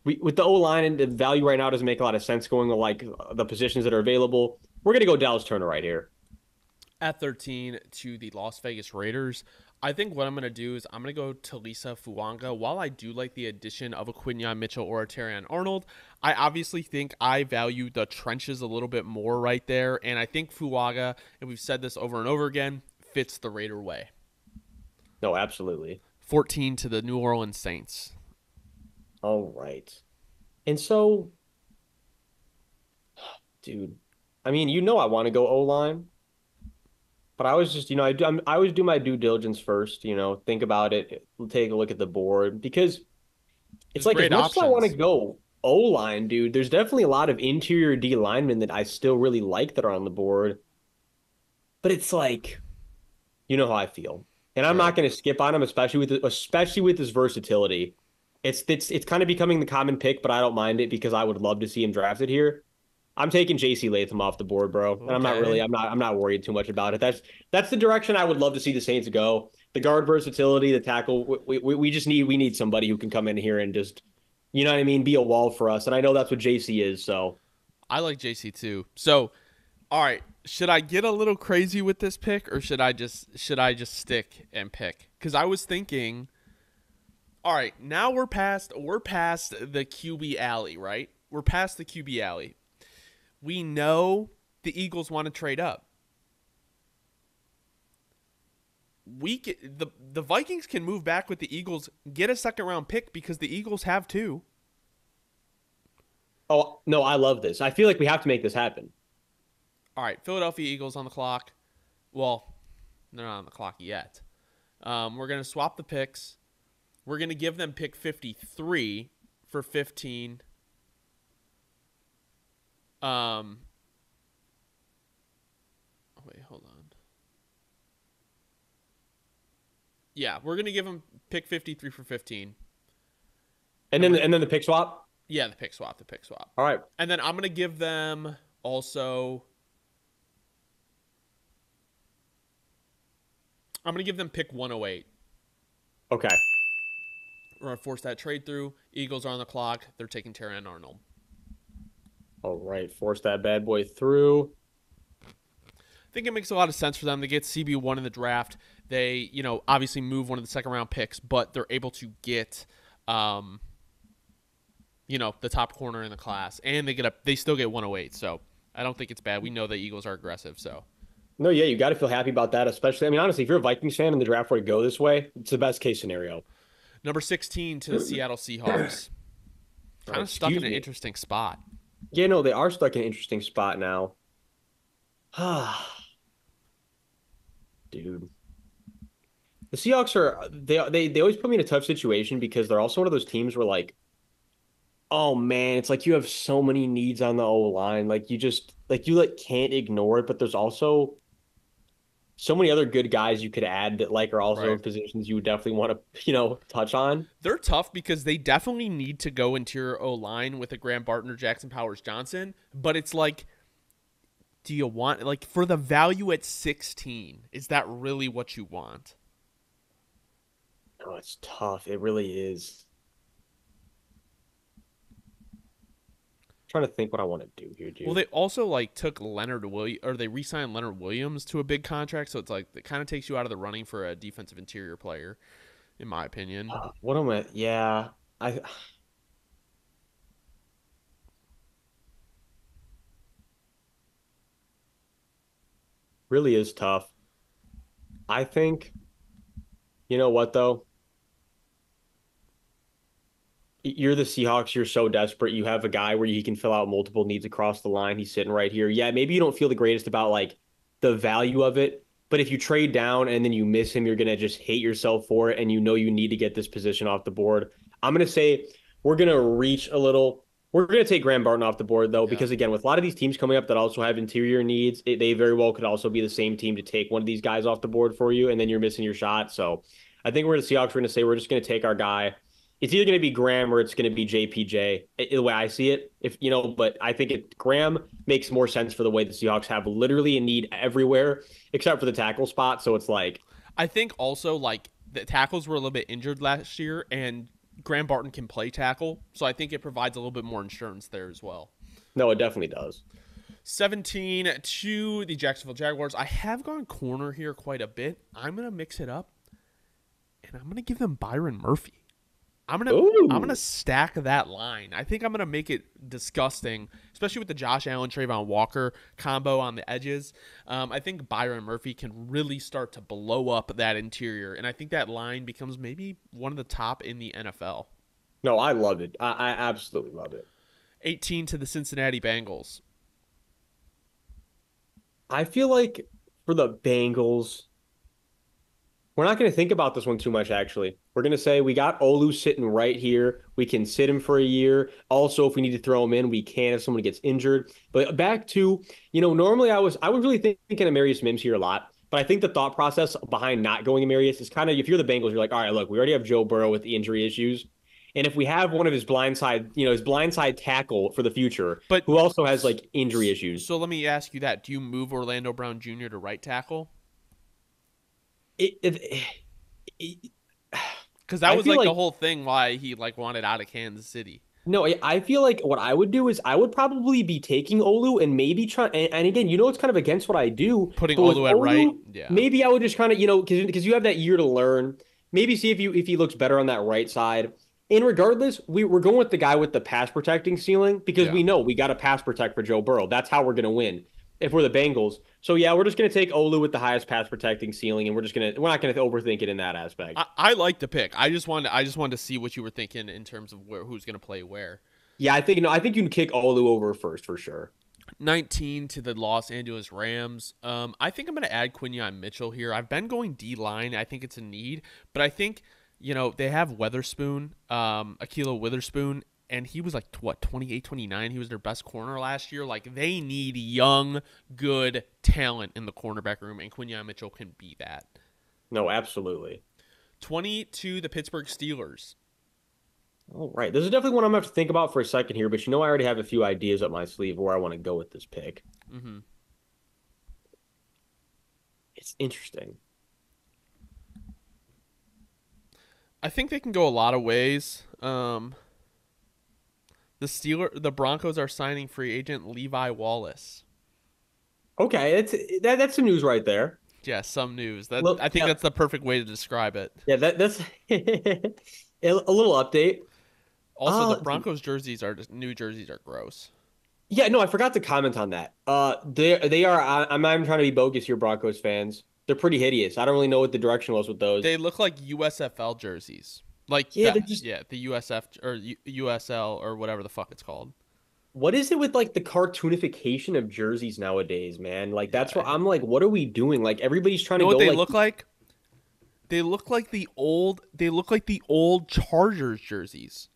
B: With the O-line and the value right now doesn't make a lot of sense going with like the positions that are available. We're going to go Dallas Turner right here.
A: At 13 to the Las Vegas Raiders. I think what I'm going to do is I'm going to go Talisa Fuanga. While I do like the addition of a Quinyon Mitchell or a Terrion Arnold, I obviously think I value the trenches a little bit more right there. And I think Fuanga, and we've said this over and over again, fits the Raider way.
B: No, absolutely.
A: 14 to the New Orleans Saints.
B: All right. And so, dude, I mean, I want to go O-line. But I was just, I always do my due diligence first, think about it, take a look at the board because it's like as much as I want to go O-line, dude, there's definitely a lot of interior D linemen that I still really like that are on the board. But it's like, you know how I feel. And I'm not going to skip on him, especially with his versatility. It's kind of becoming the common pick, but I don't mind it because I would love to see him drafted here. I'm taking J.C. Latham off the board, bro. And I'm not worried too much about it. That's the direction I would love to see the Saints go. The guard versatility, the tackle. We just need somebody who can come in here and just, you know what I mean, be a wall for us. And I know that's what JC is. So
A: I like JC too. So, all right, should I get a little crazy with this pick, or should I just stick and pick? Because I was thinking, all right, now we're past the QB alley, right? We're past the QB alley. We know the Eagles want to trade up. The Vikings can move back with the Eagles, get a second round pick because the Eagles have two.
B: oh no, I love this. I feel like we have to make this happen.
A: All right, Philadelphia Eagles on the clock. Well, they're not on the clock yet. We're gonna swap the picks. We're gonna give them pick 53 for 15. Wait, hold on. Yeah, we're gonna give them pick 53 for 15.
B: And
A: And
B: then
A: we're
B: and then the pick swap.
A: Yeah, the pick swap, the pick swap.
B: All right.
A: And then I'm gonna give them also. I'm gonna give them pick 108.
B: Okay.
A: We're gonna force that trade through. Eagles are on the clock. They're taking Terran Arnold.
B: All right. Force that bad boy through.
A: I think it makes a lot of sense for them. They get CB1 in the draft. They, obviously move one of the second round picks, but they're able to get, the top corner in the class, and they still get 108. So I don't think it's bad. We know the Eagles are aggressive. So
B: No, yeah, you got to feel happy about that, especially. I mean, honestly, if you're a Vikings fan and the draft were to go this way, it's the best case scenario.
A: number 16 to the Seattle Seahawks. Kind of stuck in an interesting spot.
B: Yeah, no, they are stuck in an interesting spot now. Dude. The Seahawks are they always put me in a tough situation because they're also one of those teams where like, oh man, it's like you have so many needs on the O line. Like you can't ignore it, but there's also so many other good guys you could add that like are also in
A: Right.
B: positions you would definitely want to, touch on.
A: They're tough because they definitely need to go interior O line with a Graham Barton or Jackson Powers Johnson, but it's like, do you want, like, for the value at 16, is that really what you want?
B: Oh, it's tough. It really is. Trying to think what I want to do here,
A: Well,
B: dude.
A: they also like took Leonard Williams, or they re-signed Leonard Williams to a big contract, so it's like it kind of takes you out of the running for a defensive interior player, in my opinion.
B: What am I? Yeah, I really is tough. I think, you know what though? You're the Seahawks. You're so desperate. You have a guy where he can fill out multiple needs across the line. He's sitting right here. Yeah, maybe you don't feel the greatest about like the value of it, but if you trade down and then you miss him, you're gonna just hate yourself for it, and you know you need to get this position off the board. I'm gonna say we're gonna reach a little. We're gonna take Graham Barton off the board though,
A: Yeah.
B: because again, with a lot of these teams coming up that also have interior needs, they very well could also be the same team to take one of these guys off the board for you, and then you're missing your shot. So I think we're the Seahawks. We're gonna say we're just gonna take our guy. It's either going to be Graham or it's going to be JPJ, the way I see it. But I think Graham makes more sense for the way the Seahawks have literally a need everywhere except for the tackle spot. So it's like,
A: I think also like the tackles were a little bit injured last year, and Graham Barton can play tackle, so I think it provides a little bit more insurance there as well.
B: no, it definitely does.
A: 17 to the Jacksonville Jaguars. I have gone corner here quite a bit. I'm gonna mix it up, and I'm gonna give them Byron Murphy. I'm gonna
B: Ooh,
A: stack that line. I think I'm gonna make it disgusting, especially with the Josh Allen Trayvon Walker combo on the edges. I think Byron Murphy can really start to blow up that interior, and I think that line becomes maybe one of the top in the NFL.
B: no, I love it. I absolutely love it.
A: 18 to the Cincinnati Bengals.
B: I feel like for the Bengals, we're not going to think about this one too much, actually. We're going to say we got Olu sitting right here. We can sit him for a year. Also, if we need to throw him in, we can if someone gets injured. But back to, normally I was really thinking of Marius Mims here a lot. But I think the thought process behind not going to Marius is kind of, if you're the Bengals, you're like, all right, look, we already have Joe Burrow with the injury issues. And if we have one of his blindside tackle for the future,
A: But
B: who also has like injury issues,
A: so let me ask you that: do you move Orlando Brown Jr. to right tackle?
B: it
A: Because that
B: I
A: was
B: feel
A: like the
B: like
A: whole thing why he like wanted out of Kansas City.
B: no, I feel like what I would do is I would probably be taking Olu and maybe try. And again, it's kind of against what I do,
A: Putting
B: but with
A: Olu at right,
B: Olu,
A: yeah.
B: maybe I would just kind of because you have that year to learn. Maybe see if he looks better on that right side. And regardless, we're going with the guy with the pass protecting ceiling because
A: Yeah.
B: we know we got to pass protect for Joe Burrow. That's how we're going to win if we're the Bengals. So yeah, we're just going to take Olu with the highest pass protecting ceiling, and we're not going to overthink it in that aspect.
A: I like the pick. I just wanted to see what you were thinking in terms of who's going to play where.
B: Yeah, I think no, I think you can kick Olu over first for sure.
A: 19 to the Los Angeles Rams. I think I'm going to add Quinyon Mitchell here. I've been going D line. I think it's a need, but I think they have Witherspoon, Akilo Witherspoon, and he was like what 28, 29. He was their best corner last year. Like they need young, good talent in the cornerback room, and Quinyon Mitchell can be that.
B: No, absolutely.
A: 20 to the Pittsburgh Steelers.
B: All right. This is definitely one I'm gonna have to think about for a second here, but I already have a few ideas up my sleeve where I want to go with this pick.
A: Mm-hmm.
B: It's interesting.
A: I think they can go a lot of ways. The Broncos are signing free agent Levi Wallace.
B: Okay, that's some news right there.
A: Yeah, some news. That
B: Look,
A: I think
B: yeah,
A: that's the perfect way to describe it.
B: yeah, that's a little update.
A: Also, the Broncos new jerseys are gross.
B: Yeah, no, I forgot to comment on that. They are. I'm not even trying to be bogus here, Broncos fans. They're pretty hideous. I don't really know what the direction was with those.
A: They look like USFL jerseys. Like
B: Yeah, they're
A: that.
B: just.
A: Yeah, the USF or USL or whatever the fuck it's called.
B: What is it with like the cartoonification of jerseys nowadays, man? Like that's
A: Yeah.
B: what I'm like. What are we doing? Like everybody's trying
A: You
B: to
A: know what
B: go
A: they
B: like.
A: look like? They look like the old Chargers jerseys.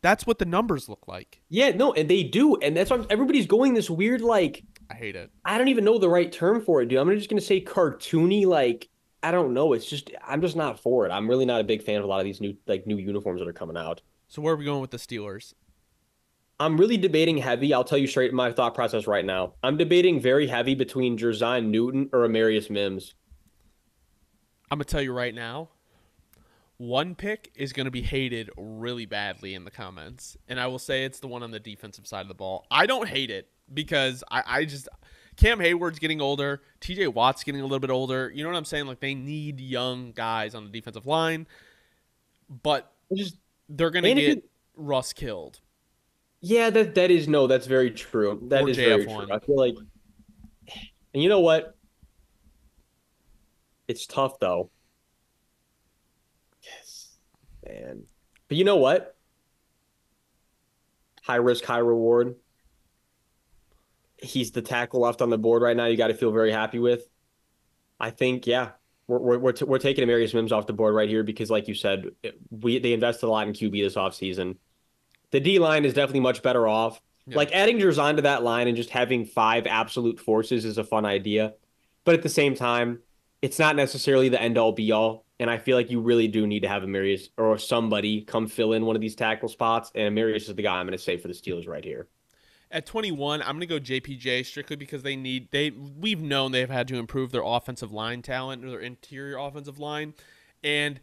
A: That's what the numbers look like.
B: Yeah, no, and they do, and that's why everybody's going this weird like
A: I hate it.
B: I don't even know the right term for it, dude. I'm just gonna say cartoony, like I don't know. It's just I'm just not for it. I'm really not a big fan of a lot of these new uniforms that are coming out.
A: So where are we going with the Steelers?
B: I'm really debating heavy. I'll tell you straight my thought process right now. I'm debating very heavy between Jerzine Newton or Amarius Mims.
A: I'm gonna tell you right now. One pick is going to be hated really badly in the comments, and I will say it's the one on the defensive side of the ball. I don't hate it because I just Cam Hayward's getting older, TJ Watt's getting a little bit older. You know what I'm saying? Like they need young guys on the defensive line, but
B: Just
A: they're going to
B: and if
A: get
B: it,
A: Russ killed
B: yeah, that is no, that's very true. That
A: or
B: is very true.
A: JF1.
B: I feel like, and you know what? It's tough though. Yes, man. But you know what? High risk, high reward. He's the tackle left on the board right now. You got to feel very happy with. I think, yeah, we're taking Amarius Mims off the board right here because, like you said, they invested a lot in QB this offseason. The D line is definitely much better off.
A: Yeah.
B: Like adding Jerzon to that line and just having five absolute forces is a fun idea, but at the same time, it's not necessarily the end all be all. And I feel like you really do need to have Amarius or somebody come fill in one of these tackle spots. And Amarius is the guy I'm going to say for the Steelers right here.
A: At 21, I'm going to go JPJ strictly because we've known they've had to improve their offensive line talent or their interior offensive line. And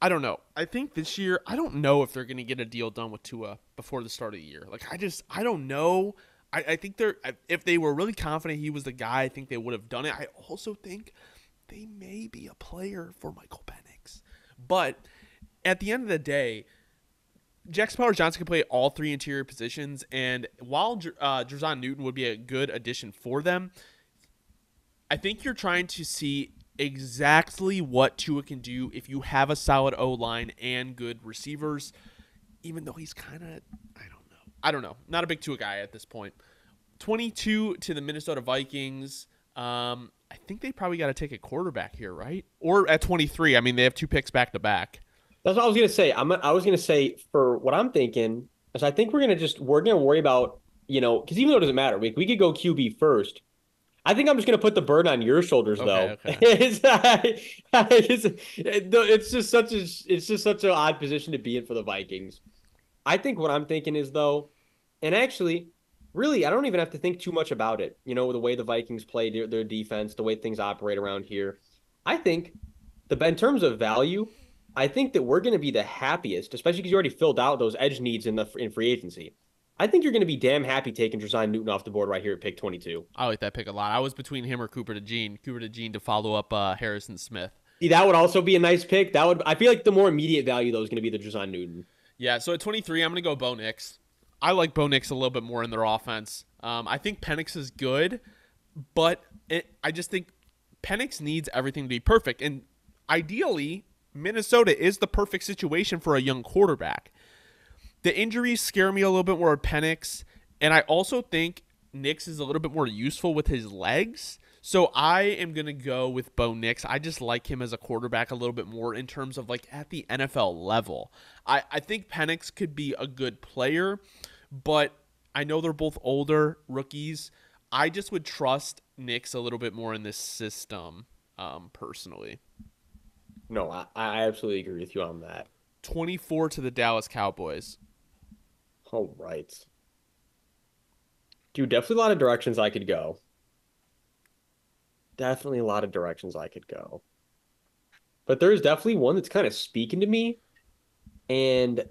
A: I don't know. I think this year, I don't know if they're going to get a deal done with Tua before the start of the year. Like, I don't know. I think if they were really confident he was the guy, I think they would have done it. I also think they may be a player for Michael Penix. But at the end of the day, Jackson Powers-Johnson can play all three interior positions, and while Jerzon Newton would be a good addition for them, I think you're trying to see exactly what Tua can do if you have a solid O-line and good receivers, even though he's kind of, I don't know. Not a big Tua guy at this point. 22 to the Minnesota Vikings. I think they probably got to take a quarterback here, right? Or at 23. I mean, they have two picks back to back.
B: That's what I was gonna say. I was gonna say for what I'm thinking is I think we're gonna worry about because even though it doesn't matter, we could go QB first. I think I'm just gonna put the burden on your shoulders though.
A: Okay.
B: It's just such an odd position to be in for the Vikings. I think what I'm thinking is though, and actually, really, I don't even have to think too much about it. The way the Vikings play their defense, the way things operate around here. I think in terms of value, I think that we're going to be the happiest, especially because you already filled out those edge needs in free agency. I think you're going to be damn happy taking Josiah Newton off the board right here at pick 22.
A: I like that pick a lot. I was between him or Cooper DeJean. Cooper DeJean to follow up Harrison Smith.
B: See, that would also be a nice pick. I feel like the more immediate value though is going to be the Josiah Newton.
A: Yeah, so at 23, I'm going to go Bo Nix. I like Bo Nix a little bit more in their offense. I think Penix is good, but I just think Penix needs everything to be perfect. And ideally, Minnesota is the perfect situation for a young quarterback. The injuries scare me a little bit more at Penix, and I also think Nix is a little bit more useful with his legs. So I am going to go with Bo Nix. I just like him as a quarterback a little bit more in terms of like at the NFL level. I think Penix could be a good player, but I know they're both older rookies. I just would trust Nix a little bit more in this system, personally.
B: No, I absolutely agree with you on that.
A: 24 to the Dallas Cowboys.
B: All right. Dude, definitely a lot of directions I could go. Definitely a lot of directions I could go. But there's definitely one that's kind of speaking to me. And,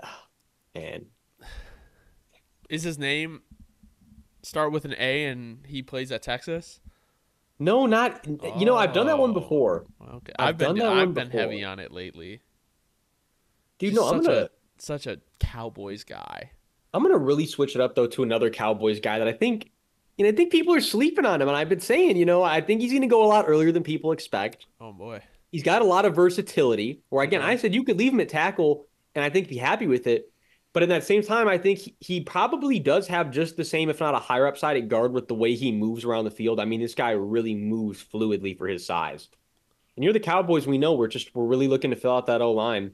B: man.
A: Is his name start with an A and he plays at Texas?
B: No, not. I've done that one before.
A: Okay.
B: I've
A: been heavy on it lately.
B: Dude, no,
A: such a Cowboys guy.
B: I'm gonna really switch it up though to another Cowboys guy that I think people are sleeping on him, and I've been saying, I think he's gonna go a lot earlier than people expect.
A: Oh boy.
B: He's got a lot of versatility. Where again, I said you could leave him at tackle, and I think be happy with it. But at that same time, I think he probably does have just the same, if not a higher upside at guard with the way he moves around the field. I mean, this guy really moves fluidly for his size. And you're the Cowboys, we know we're really looking to fill out that O-line.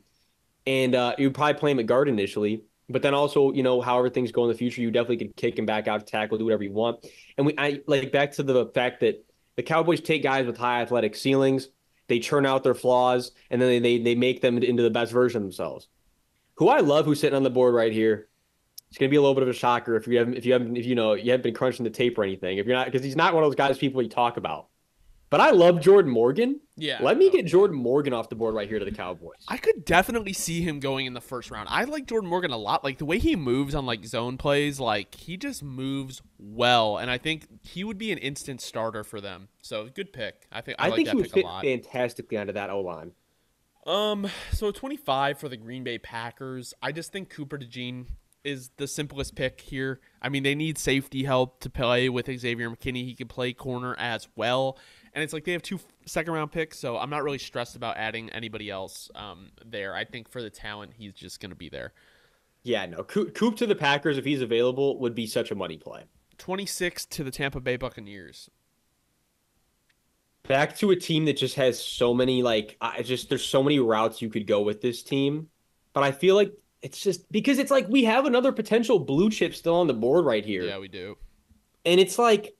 B: And you probably play him at guard initially. But then also, however things go in the future, you definitely could kick him back out to tackle, do whatever you want. And I like back to the fact that the Cowboys take guys with high athletic ceilings, they churn out their flaws, and then they make them into the best version of themselves. Who I love, who's sitting on the board right here. It's going to be a little bit of a shocker if you haven't been crunching the tape or anything. If you're not, because he's not one of those guys people you talk about. But I love Jordan Morgan.
A: Yeah.
B: Let me get Jordan Morgan off the board right here to the Cowboys.
A: I could definitely see him going in the first round. I like Jordan Morgan a lot. Like the way he moves on like zone plays, like he just moves well. And I think he would be an instant starter for them. So good pick. I think
B: he would fit fantastically onto that O-line.
A: So 25 for the Green Bay Packers. I just think Cooper DeJean is the simplest pick here. I mean, they need safety help to play with Xavier McKinney. He can play corner as well. And it's like they have 2 second-round picks, so I'm not really stressed about adding anybody else there. I think for the talent, he's just going to be there.
B: Yeah, no. Coop to the Packers, if he's available, would be such a money play.
A: 26 to the Tampa Bay Buccaneers.
B: Back to a team that just has so many, there's so many routes you could go with this team. But I feel like it's just because it's like we have another potential blue chip still on the board right here.
A: Yeah, we do.
B: And it's like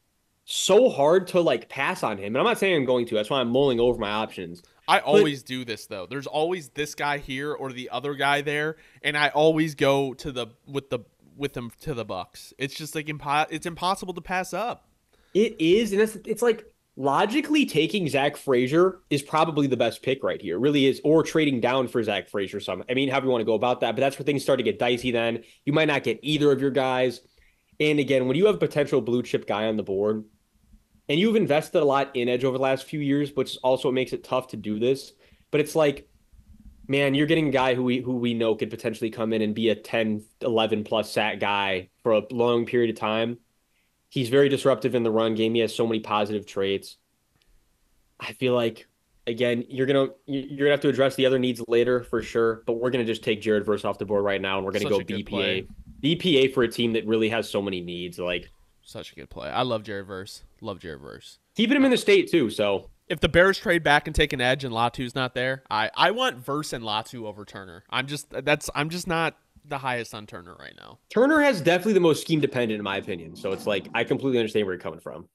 B: so hard to pass on him. And I'm not saying I'm going to. That's why I'm mulling over my options.
A: I always do this though. There's always this guy here or the other guy there, and I always go with them to the Bucks. It's just like it's impossible to pass up.
B: It is, and it's like logically taking Zach Frazier is probably the best pick right here. It really is, or trading down for Zach Frazier. However you want to go about that, but that's where things start to get dicey. Then you might not get either of your guys. And again, when you have a potential blue chip guy on the board, and you've invested a lot in edge over the last few years, which also makes it tough to do this. But it's like, man, you're getting a guy who we know could potentially come in and be a 10, 11 plus sack guy for a long period of time. He's very disruptive in the run game. He has so many positive traits. I feel like, again, you're gonna have to address the other needs later for sure. But we're gonna just take Jared Verse off the board right now, and we're gonna go BPA. BPA for a team that really has so many needs.
A: Such a good play. I love Jared Verse.
B: Keeping him in the state too. So
A: if the Bears trade back and take an edge and Latu's not there, I want Verse and Latu over Turner. I'm just not the highest on Turner right now.
B: Turner has definitely the most scheme dependent in my opinion. So it's like I completely understand where you're coming from.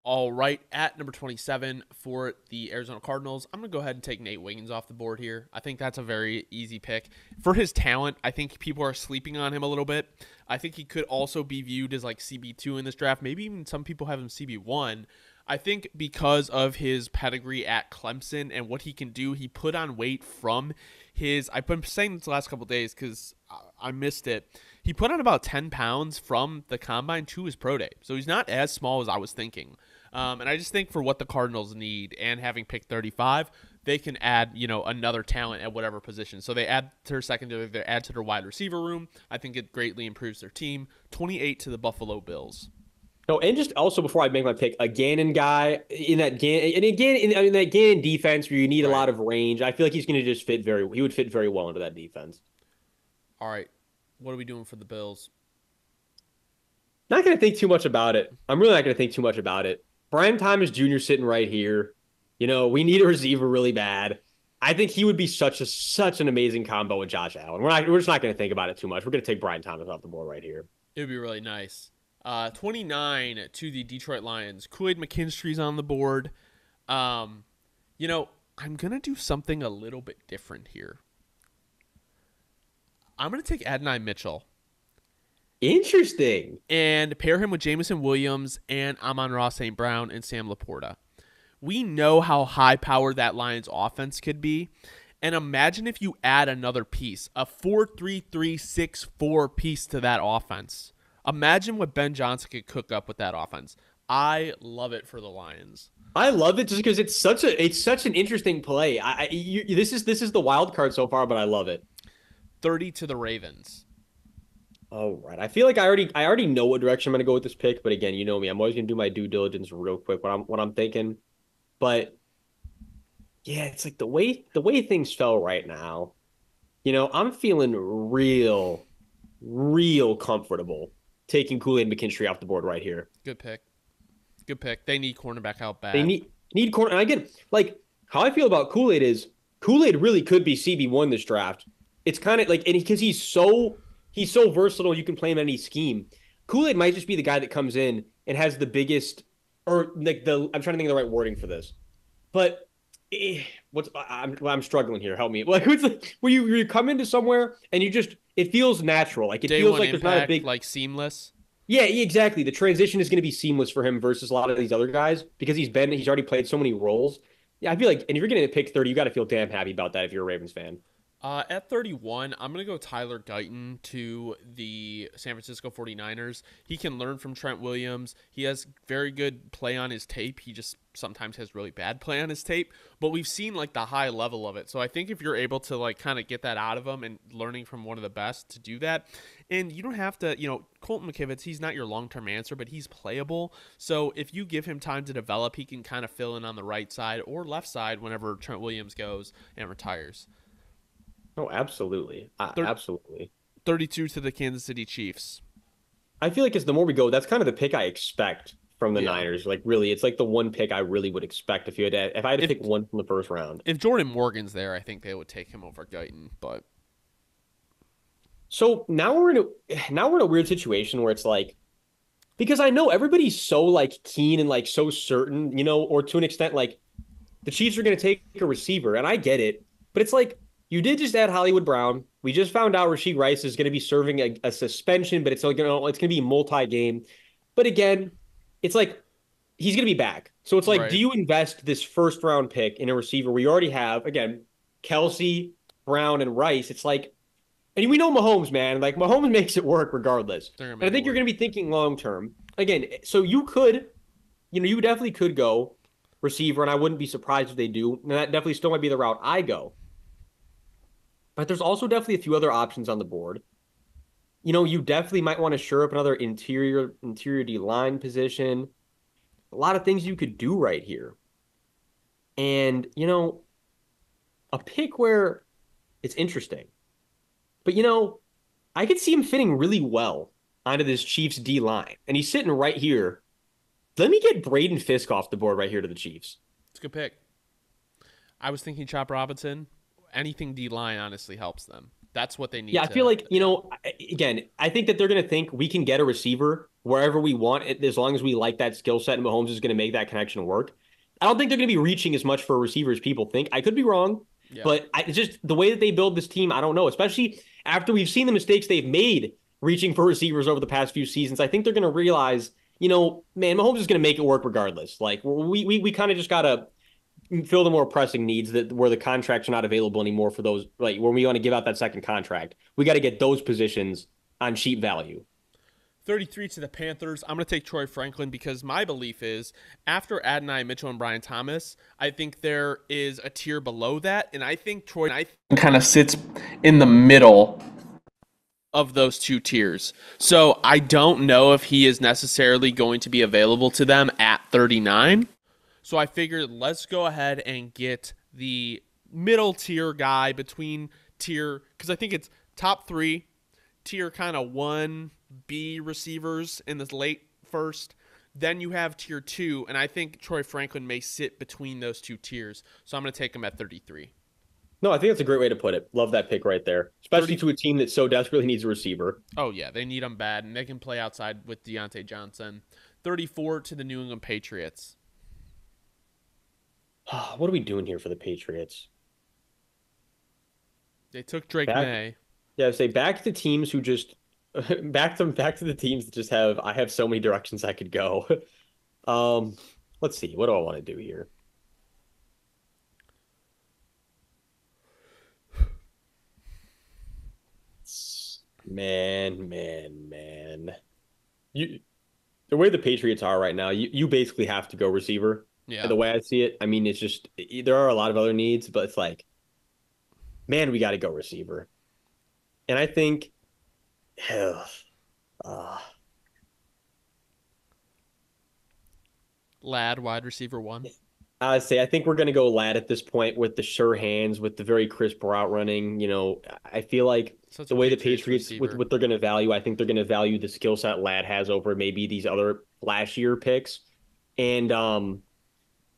A: All right, at number 27 for the Arizona Cardinals, I'm going to go ahead and take Nate Wiggins off the board here. I think that's a very easy pick. For his talent, I think people are sleeping on him a little bit. I think he could also be viewed as like CB2 in this draft. Maybe even some people have him CB1. I think because of his pedigree at Clemson and what he can do, he put on weight from his. I've been saying this the last couple of days because I missed it. He put on about 10 pounds from the combine to his pro day. So he's not as small as I was thinking. And I just think for what the Cardinals need and having picked 35, they can add, another talent at whatever position. So they add to their secondary, they add to their wide receiver room. I think it greatly improves their team. 28 to the Buffalo Bills.
B: No, and just also before I make my pick, a Gannon guy in that Gannon, and again in that Gannon defense where you need a lot of range. I feel like he's going to just he would fit very well into that defense.
A: All right, what are we doing for the Bills?
B: Not going to think too much about it. I'm really not going to think too much about it. Brian Thomas Jr. sitting right here. We need a receiver really bad. I think he would be such an amazing combo with Josh Allen. We're just not going to think about it too much. We're going to take Brian Thomas off the board right here.
A: It would be really nice. 29 to the Detroit Lions. Kool-Aid McKinstry's on the board. I'm going to do something a little bit different here. I'm going to take Adonai Mitchell.
B: Interesting.
A: And pair him with Jameson Williams and Amon-Ra St. Brown and Sam Laporta. We know how high-powered that Lions offense could be. And imagine if you add another piece, a 4-3-3-6-4 piece to that offense. Imagine what Ben Johnson could cook up with that offense. I love it for the Lions.
B: I love it just because it's such an interesting play. This is the wild card so far, but I love it.
A: 30 to the Ravens.
B: All right. I feel like I already know what direction I'm going to go with this pick, but again, you know me. I'm always going to do my due diligence real quick what I'm thinking. But yeah, it's like the way things fell right now. I'm feeling real comfortable taking Kool-Aid McKinstry off the board right here.
A: Good pick. They need cornerback out bad.
B: They need corner. And again, like how I feel about Kool-Aid is Kool-Aid really could be CB1 this draft. It's kind of like, and because he's so versatile, you can play him in any scheme. Kool-Aid might just be the guy that comes in and has the biggest, or like I'm trying to think of the right wording for this, but I'm struggling here. Help me. Like it's like where you come into somewhere and it feels natural. Like it
A: Day
B: feels
A: one
B: like
A: impact,
B: there's not a big
A: like seamless.
B: Yeah, exactly. The transition is going to be seamless for him versus a lot of these other guys because he's already played so many roles. Yeah, I feel like, and if you're getting a pick 30, you got to feel damn happy about that if you're a Ravens fan.
A: At 31, I'm going to go Tyler Guyton to the San Francisco 49ers. He can learn from Trent Williams. He has very good play on his tape. He just sometimes has really bad play on his tape, but we've seen like the high level of it. So I think if you're able to like kind of get that out of him and learning from one of the best to do that, and you don't have to, Colton McKivitz, he's not your long-term answer, but he's playable. So if you give him time to develop, he can kind of fill in on the right side or left side whenever Trent Williams goes and retires.
B: Oh, absolutely. Absolutely.
A: 32 to the Kansas City Chiefs.
B: I feel like as the more we go, that's kind of the pick I expect from the Niners. Like really, it's like the one pick I really would expect if I had to pick one from the first round.
A: If Jordan Morgan's there, I think they would take him over Guyton, but
B: so now we're in a weird situation where it's like, because I know everybody's so like keen and like so certain, or to an extent, like the Chiefs are going to take a receiver, and I get it, but it's like, you did just add Hollywood Brown. We just found out Rashid Rice is going to be serving a suspension, but it's going to be multi-game. But again, it's like he's going to be back. So it's like, right. Do you invest this first-round pick in a receiver where you already have, again, Kelsey, Brown, and Rice? It's like, and we know Mahomes, man. Like, Mahomes makes it work regardless. And I think you're going to be thinking long-term. Again, so you could, you definitely could go receiver, and I wouldn't be surprised if they do. And that definitely still might be the route I go. But there's also definitely a few other options on the board. You definitely might want to shore up another interior D-line position. A lot of things you could do right here. And, a pick where it's interesting. But, I could see him fitting really well onto this Chiefs D-line. And he's sitting right here. Let me get Braden Fisk off the board right here to the Chiefs.
A: It's a good pick. I was thinking Chop Robinson. Anything D-line honestly helps them. That's what they need.
B: Yeah, I feel like, again, I think that they're going to think we can get a receiver wherever we want as long as we like that skill set and Mahomes is going to make that connection work. I don't think they're going to be reaching as much for a receiver as people think. I could be wrong, but it's just the way that they build this team, I don't know, especially after we've seen the mistakes they've made reaching for receivers over the past few seasons. I think they're going to realize man, Mahomes is going to make it work regardless. Like we kind of just gotta fill the more pressing needs that where the contracts are not available anymore for those. Like when we want to give out that second contract, we got to get those positions on cheap value.
A: 33 to the Panthers. I'm going to take Troy Franklin because my belief is after Adonai Mitchell and Brian Thomas, I think there is a tier below that. And I think Troy kind of sits in the middle of those two tiers. So I don't know if he is necessarily going to be available to them at 39. So I figured let's go ahead and get the middle tier guy between tier, because I think it's top three, tier kind of 1B receivers in this late first. Then you have tier 2, and I think Troy Franklin may sit between those two tiers. So I'm going to take him at 33.
B: No, I think that's a great way to put it. Love that pick right there, especially
A: 30,
B: to a team that so desperately needs a receiver.
A: oh, yeah, they need him bad, and they can play outside with Deontay Johnson. 34 to the New England Patriots.
B: What are we doing here for the Patriots?
A: They took Drake
B: Back,
A: May.
B: yeah, say back to teams who just back to the teams that just have I have so many directions I could go. Um, let's see. What do I want to do here? Man. You the way the Patriots are right now, you basically have to go receiver.
A: Yeah.
B: The way I see it, I mean, it's just there are a lot of other needs, but it's like, man, we got to go receiver. And I think, uh,
A: Lad, wide receiver 1.
B: I say I think we're gonna go Lad at this point with the sure hands, with the very crisp route running. I feel like
A: Such
B: the
A: a
B: way the
A: Patriots
B: Patriots with
A: receiver.
B: what they're gonna value, I think they're gonna value the skill set Lad has over maybe these other flashier picks. And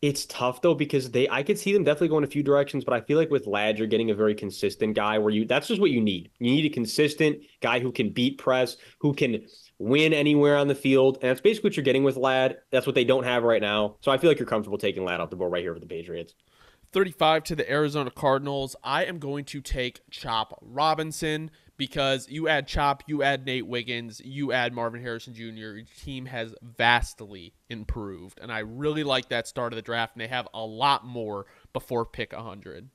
B: it's tough though because I could see them definitely going a few directions, but I feel like with Ladd, you're getting a very consistent guy where that's just what you need. You need a consistent guy who can beat press, who can win anywhere on the field. And that's basically what you're getting with Ladd. That's what they don't have right now. So I feel like you're comfortable taking Ladd off the board right here for the Patriots.
A: 35 to the Arizona Cardinals. I am going to take Chop Robinson because you add Chop, you add Nate Wiggins, you add Marvin Harrison Jr. Your team has vastly improved, and I really like that start of the draft, and they have a lot more before pick 100.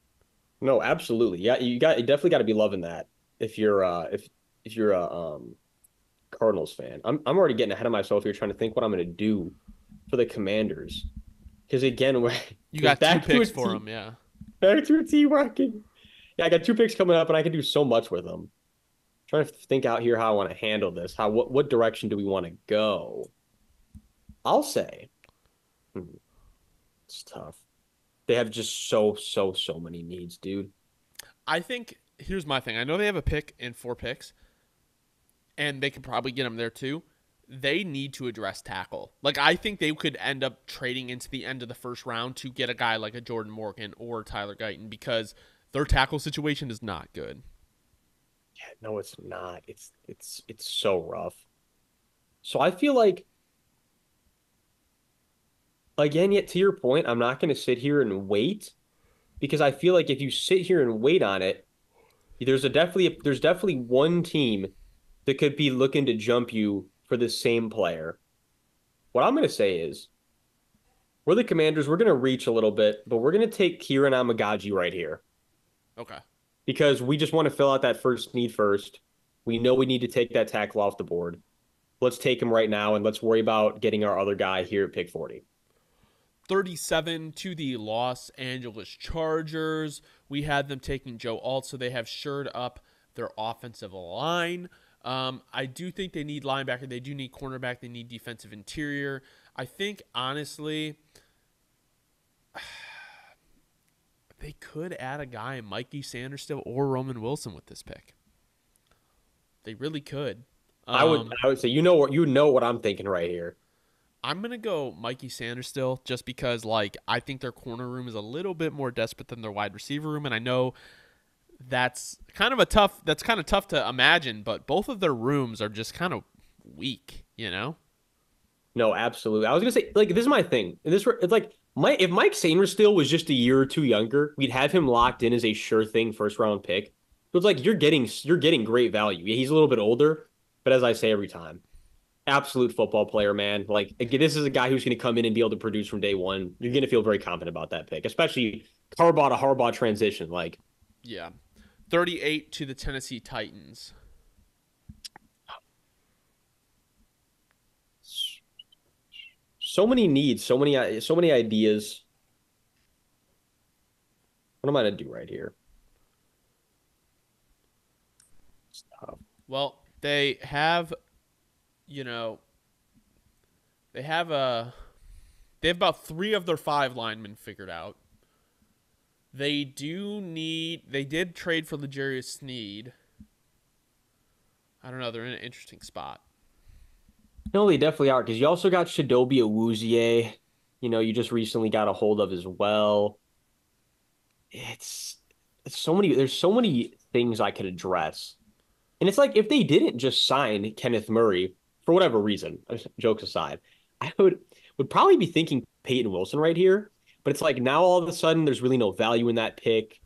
B: No, absolutely. Yeah, you definitely got to be loving that if you're if you're a Cardinals fan. I'm already getting ahead of myself here trying to think what I'm going to do for the Commanders. Because again,
A: You got two
B: back to a
A: picks for
B: team,
A: them, yeah.
B: back to a team where I got two picks coming up and I can do so much with them. Trying to think out here how I want to handle this. What direction do we want to go? I'll say, it's tough. They have just so many needs, dude.
A: I think here's my thing. I know they have a pick in 4 picks, and they could probably get them there too. They need to address tackle. Like, I think they could end up trading into the end of the first round to get a guy like a Jordan Morgan or Tyler Guyton because their tackle situation is not good.
B: Yeah, no, it's not. It's so rough. So I feel like again, yet to your point, I'm not going to sit here and wait because I feel like if you sit here and wait on it, there's definitely one team that could be looking to jump you for the same player. What I'm going to say is we're the Commanders. We're going to reach a little bit, but we're going to take Kieran Amagaji right here
A: Okay.
B: because we just want to fill out that first need first. We know we need to take that tackle off the board. Let's take him right now and let's worry about getting our other guy here at pick 40.
A: 37 to the Los Angeles Chargers. We had them taking Joe Alt, so they have shored up their offensive line. I do think they need linebacker. They do need cornerback. They need defensive interior. I think, honestly, they could add a guy, Mikey Sanderstill or Roman Wilson with this pick. They really could.
B: I would say you know what I'm thinking right here.
A: I'm going to go Mikey Sanderstill just because, like, I think their corner room is a little bit more desperate than their wide receiver room, and I know that's kind of tough to imagine, but both of their rooms are just kind of weak, you know?
B: No, absolutely. I was gonna say, like, this is my thing. It's like if Mike Sainristil was just a year or two younger, we'd have him locked in as a sure thing first round pick. So it's like you're getting great value. Yeah, he's a little bit older, but as I say every time, Absolute football player, man. Like, again, this is a guy who's going to come in and be able to produce from day one. You're going to feel very confident about that pick, especially Harbaugh transition. Like,
A: Yeah. 38 to the Tennessee Titans.
B: so many needs, so many ideas. What am I going to do right here?
A: Well, they have, you know, they have about 3 of their 5 linemen figured out. They did trade for L'Jarius Sneed. I don't know, they're in an interesting spot.
B: No, they definitely are because you also got Chidobe Awuzie. You just recently got a hold of as well. It's, it's so many. There's so many things I could address, and it's like if they didn't just sign Kenneth Murray for whatever reason, jokes aside, I would probably be thinking Peyton Wilson right here. But it's like now all of a sudden there's really no value in that pick.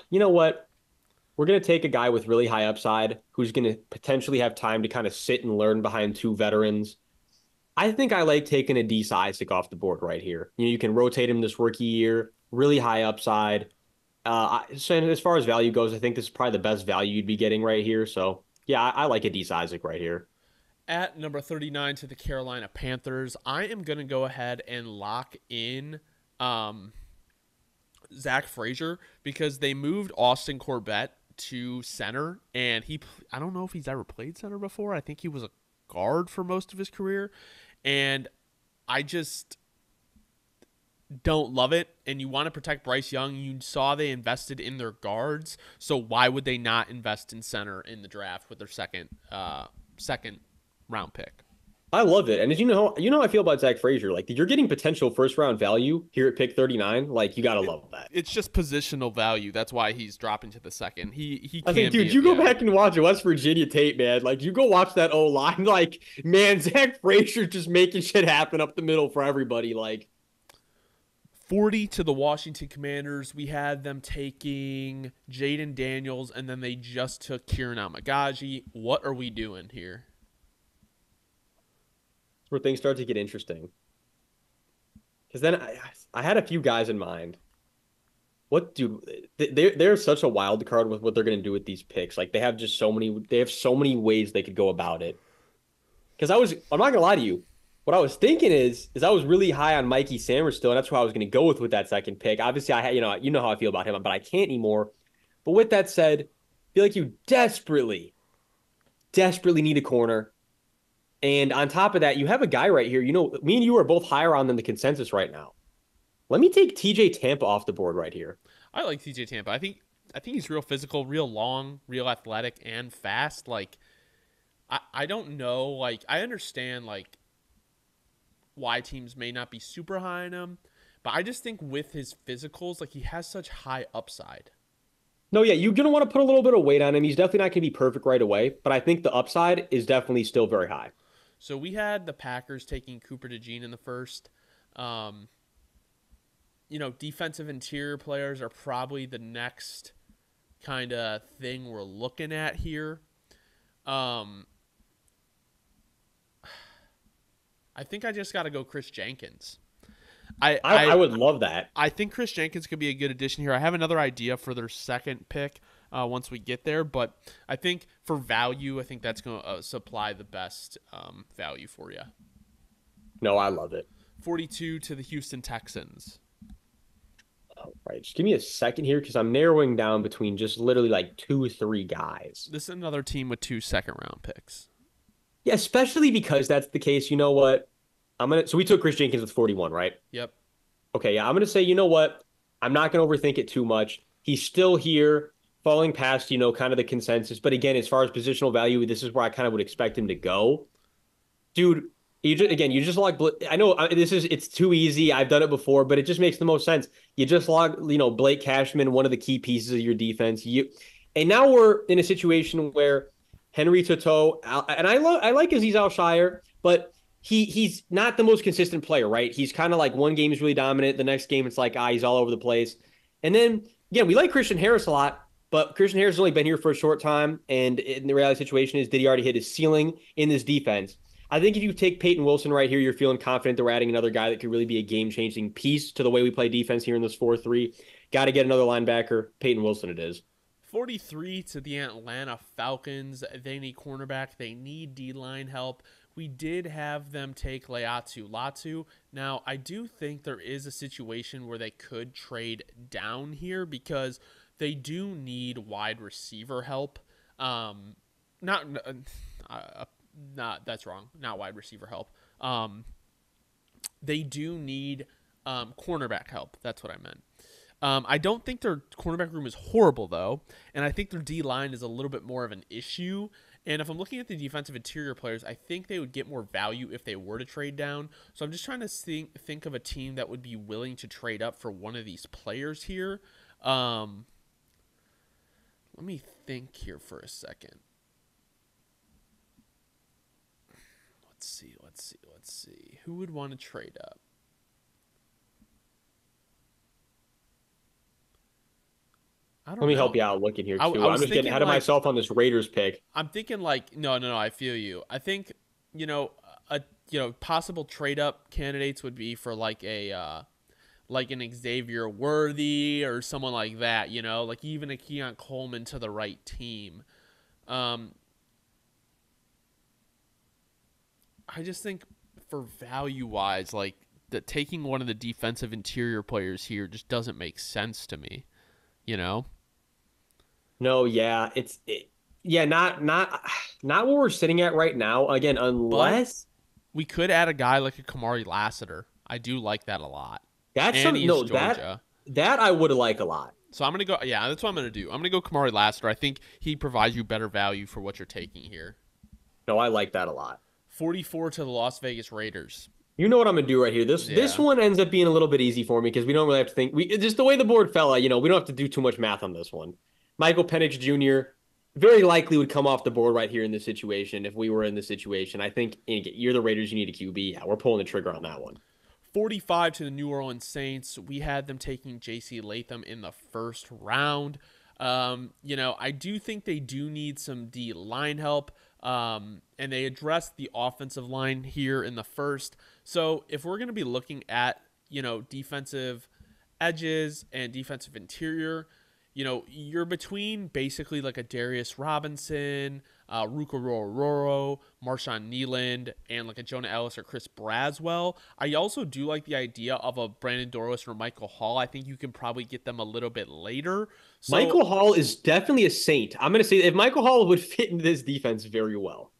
B: You know what? We're going to take a guy with really high upside who's going to potentially have time to kind of sit and learn behind 2 veterans. I think I like taking a Dees Isaac off the board right here. You can rotate him this rookie year, really high upside. So as far as value goes, I think this is probably the best value you'd be getting right here. So yeah, I like a Dees Isaac right here.
A: At number 39 to the Carolina Panthers, I am going to go ahead and lock in Zach Frazier because they moved Austin Corbett to center, and I don't know if he's ever played center before. I think he was a guard for most of his career, and I just don't love it. And you want to protect Bryce Young. You saw they invested in their guards, so why would they not invest in center in the draft with their second round pick?
B: I love it. And as how I feel about Zach Frazier. Like you're getting potential first round value here at pick 39. Like you gotta love that.
A: It's just positional value. That's why he's dropping to the second.
B: I think, dude, you go back and watch a West Virginia tape, man. Like you go watch that O line. Like, man, Zach Frazier just making shit happen up the middle for everybody. Like
A: 40 to the Washington Commanders. We had them taking Jaden Daniels, and then they just took Kieran Amagaji. What are we doing here?
B: Where things start to get interesting. Because then I had a few guys in mind. What do they're such a wild card with what they're going to do with these picks. Like they have so many ways they could go about it. Because I'm not going to lie to you. What I was thinking is I was really high on Mikey Sanders still, and that's who I was going to go with that second pick. Obviously, you know how I feel about him, but I can't anymore. But with that said, I feel like you desperately need a corner. And on top of that, you have a guy right here. Me and you are both higher on than the consensus right now. Let me take TJ Tampa off the board right here.
A: I like TJ Tampa. I think he's real physical, real long, real athletic, and fast. Like, I don't know. Like, I understand, like, why teams may not be super high on him. But I just think with his physicals, like, he has such high upside.
B: No, yeah, you're going to want to put a little bit of weight on him. He's definitely not going to be perfect right away. But I think the upside is definitely still very high.
A: So we had the Packers taking Cooper DeJean in the first. Defensive interior players are probably the next kind of thing we're looking at here. I think I just got to go Chris Jenkins.
B: I would love that.
A: I think Chris Jenkins could be a good addition here. I have another idea for their second pick once we get there, but I think for value, I think that's going to supply the best value for you.
B: No, I love it.
A: 42 to the Houston Texans.
B: All right, just give me a second here because I'm narrowing down between just literally like 2 or 3 guys.
A: This is another team with 2 second-round picks.
B: Yeah, especially because that's the case. You know what? So we took Chris Jenkins with 41, right?
A: Yep.
B: Okay, yeah, I'm going to say, you know what? I'm not going to overthink it too much. He's still here, falling past, kind of the consensus. But again, as far as positional value, this is where I kind of would expect him to go. Dude, you just log. I know it's too easy. I've done it before, but it just makes the most sense. You just log, Blake Cashman, one of the key pieces of your defense. And now we're in a situation where Henry Toto, and I like Aziz Al-Shire, but he's not the most consistent player, right? He's kind of like one game is really dominant. The next game, it's like, he's all over the place. And then, again, we like Christian Harris a lot, But Christian Harris has only been here for a short time, and in the reality situation is, did he already hit his ceiling in this defense? I think if you take Peyton Wilson right here, you're feeling confident that we're adding another guy that could really be a game-changing piece to the way we play defense here in this 4-3. Got to get another linebacker. Peyton Wilson it is.
A: 43 to the Atlanta Falcons. They need cornerback. They need D-line help. We did have them take Leatu Latu. Now, I do think there is a situation where they could trade down here because they do need wide receiver help. Not that's wrong. Not wide receiver help. They do need cornerback help. That's what I meant. I don't think their cornerback room is horrible, though, and I think their D-line is a little bit more of an issue. And if I'm looking at the defensive interior players, I think they would get more value if they were to trade down. So I'm just trying to think of a team that would be willing to trade up for one of these players here. Let me think here for a second. Let's see. Who would want to trade up?
B: Let me help you out looking here, too. I'm just getting ahead of myself on this Raiders pick.
A: I'm thinking like, no, I feel you. I think, possible trade up candidates would be for like like an Xavier Worthy or someone like that, like even a Keon Coleman to the right team. I just think for value-wise, like taking one of the defensive interior players here just doesn't make sense to me,
B: No, yeah, not where we're sitting at right now. Again, unless
A: we could add a guy like a Kamari Lassiter. I do like that a lot.
B: That's something. No, that I would like a lot.
A: So I'm gonna go. Yeah, that's what I'm gonna do. I'm gonna go Kamari Lassiter. I think he provides you better value for what you're taking here.
B: No, I like that a lot.
A: 44 to the Las Vegas Raiders.
B: You know what I'm gonna do right here. This one ends up being a little bit easy for me because we don't really have to think. Just the way the board fell, we don't have to do too much math on this one. Michael Penix Jr. very likely would come off the board right here in this situation if we were in this situation. I think you're the Raiders. You need a QB. Yeah, we're pulling the trigger on that one.
A: 45 to the New Orleans Saints. We had them taking J.C. Latham in the first round. I do think they do need some D-line help, and they addressed the offensive line here in the first. So if we're going to be looking at, defensive edges and defensive interior, you're between basically like a Darius Robinson, Ruka Rororo, Marshawn Nealand, and like a Jonah Ellis or Chris Braswell. I also do like the idea of a Brandon Doros or Michael Hall. I think you can probably get them a little bit later. So,
B: Michael Hall is definitely a saint. I'm going to say if Michael Hall would fit into this defense very well.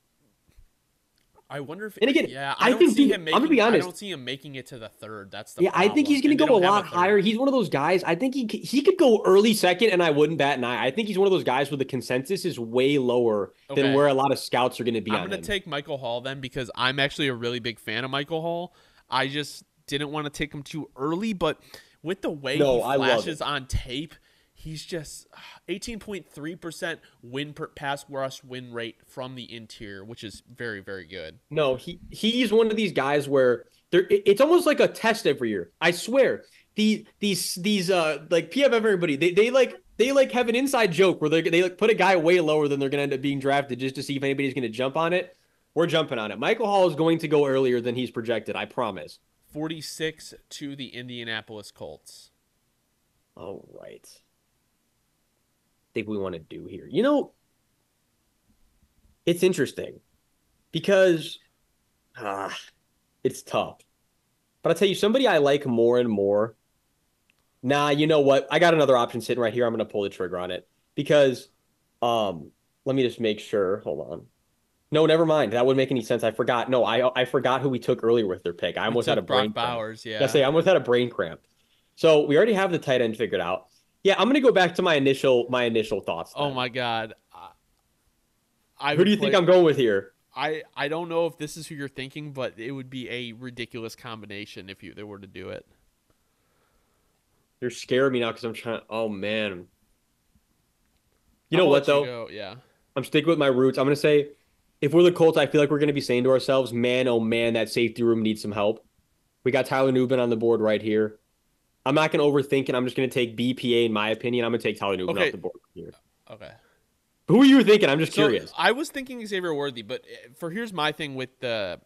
A: I wonder if,
B: and again,
A: I don't see him making, I'm gonna be honest. I don't see him making it to the third. That's the problem.
B: I think he's going to go a lot higher. He's one of those guys. I think he could go early second, and I wouldn't bat an eye. I think he's one of those guys where the consensus is way lower than where a lot of scouts are going to be. I'm
A: going to take Michael Hall then because I'm actually a really big fan of Michael Hall. I just didn't want to take him too early, but with the way he flashes on tape, he's just 18.3% pass rush win rate from the interior, which is very, very good.
B: No, he's one of these guys where it's almost like a test every year. I swear, these like PFF everybody they have an inside joke where they like put a guy way lower than they're gonna end up being drafted just to see if anybody's gonna jump on it. We're jumping on it. Michael Hall is going to go earlier than he's projected. I promise.
A: 46 to the Indianapolis Colts.
B: All right. Think we want to do here. It's interesting because it's tough. But I'll tell you, somebody I like more and more. Nah, you know what? I got another option sitting right here. I'm going to pull the trigger on it because let me just make sure. Hold on. No, never mind. That wouldn't make any sense. I forgot. No, I forgot who we took earlier with their pick. I almost had a brain cramp.
A: Bowers, yeah.
B: I almost had a brain cramp. So we already have the tight end figured out. Yeah, I'm gonna go back to my initial thoughts. Then.
A: Oh my god,
B: who do you think I'm going with here?
A: I don't know if this is who you're thinking, but it would be a ridiculous combination if they were to do it.
B: You're scaring me now because I'm trying. Oh man, you know what though?
A: Yeah,
B: I'm sticking with my roots. I'm gonna say, if we're the Colts, I feel like we're gonna be saying to ourselves, "Man, oh man, that safety room needs some help." We got Tyler Nubin on the board right here. I'm not going to overthink it. I'm just going to take BPA in my opinion. I'm going to take Tyler Newman off
A: Okay.
B: the board here.
A: Okay.
B: Who are you thinking? I'm just
A: So
B: curious.
A: I was thinking Xavier Worthy, but for here's my thing with the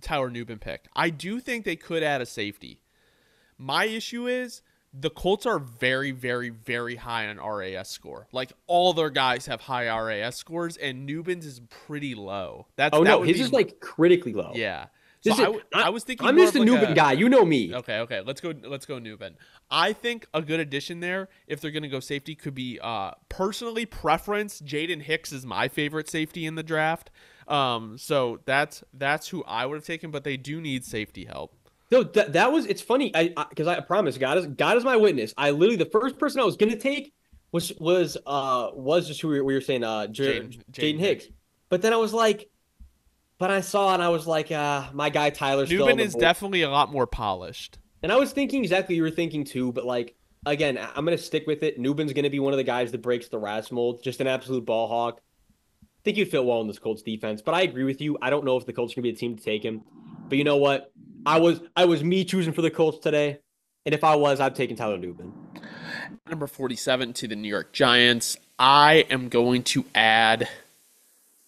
A: Tyler Nubin pick. I do think they could add a safety. My issue is the Colts are very, very, very high on RAS score. Like all their guys have high RAS scores, and Nubin's is pretty low.
B: Oh
A: That
B: no,
A: would
B: his
A: be
B: is like critically low.
A: yeah. So
B: This is
A: I was thinking
B: I'm
A: more
B: just
A: of
B: a
A: like
B: Newman
A: a
B: guy. You know me.
A: okay. Let's go Nubin. I think a good addition there, if they're gonna go safety, could be personally preference. Jaden Hicks is my favorite safety in the draft. So that's who I would have taken, but they do need safety help.
B: No, that was it's funny. I promise God is my witness. I literally the first person I was gonna take was just who we were saying Jaden
A: Jaden
B: Hicks.
A: Hicks.
B: But then I was like, but I saw and I was like, my guy Tyler's still on
A: Nubin
B: the
A: is
B: board.
A: definitely a lot more polished.
B: And I was thinking exactly what you were thinking too, but like again, I'm gonna stick with it. Nubin's gonna be one of the guys that breaks the RAS mold, just an absolute ball hawk. I think he'd fit well in this Colts defense, but I agree with you. I don't know if the Colts are gonna be a team to take him. But you know what? I was me choosing for the Colts today. And if I was, I'd taken Tyler Nubin.
A: Number 47 to the New York Giants. I am going to add.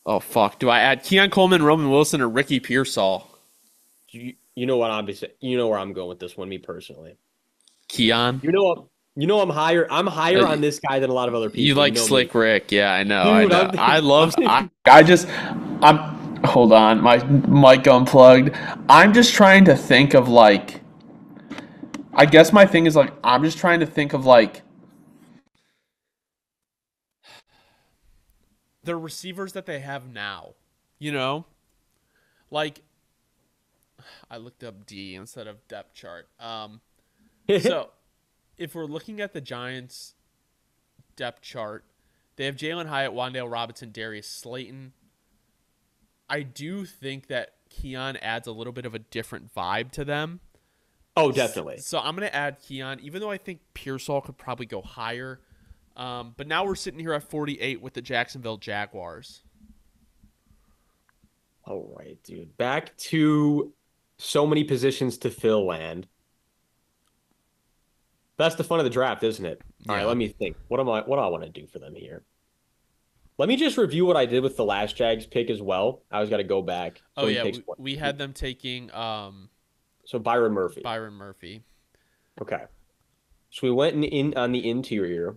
A: Oh fuck! Do I add Keon Coleman, Roman Wilson, or Ricky Pearsall?
B: You know what you know where I'm going with this one, me personally.
A: Keon.
B: You know I'm higher on this guy than a lot of other
A: You
B: people.
A: like
B: know
A: Slick
B: me.
A: Rick? Yeah, I know. I
B: Dude,
A: know. I love.
B: I'm
A: I just. I'm. Hold on, my mic unplugged. I'm just trying to think of like. I guess my thing is like I'm just trying to think of like the receivers that they have now. You know, like I looked up D instead of depth chart. So if we're looking at the Giants depth chart, they have Jalen Hyatt, Wan'Dale Robinson, Darius Slayton. I do think that Keon adds a little bit of a different vibe to them.
B: Oh, definitely.
A: So I'm going to add Keon, even though I think Pearsall could probably go higher. But now we're sitting here at 48 with the Jacksonville Jaguars.
B: All right, dude. Back to so many positions to fill land. That's the fun of the draft, isn't it? All right,
A: Yeah.
B: let me think. What do I want to do for them here? Let me just review what I did with the last Jags pick as well. I always got to go back.
A: Oh,
B: So he
A: yeah.
B: takes
A: We had them taking
B: So Byron Murphy.
A: Byron Murphy.
B: Okay. So we went in on the interior.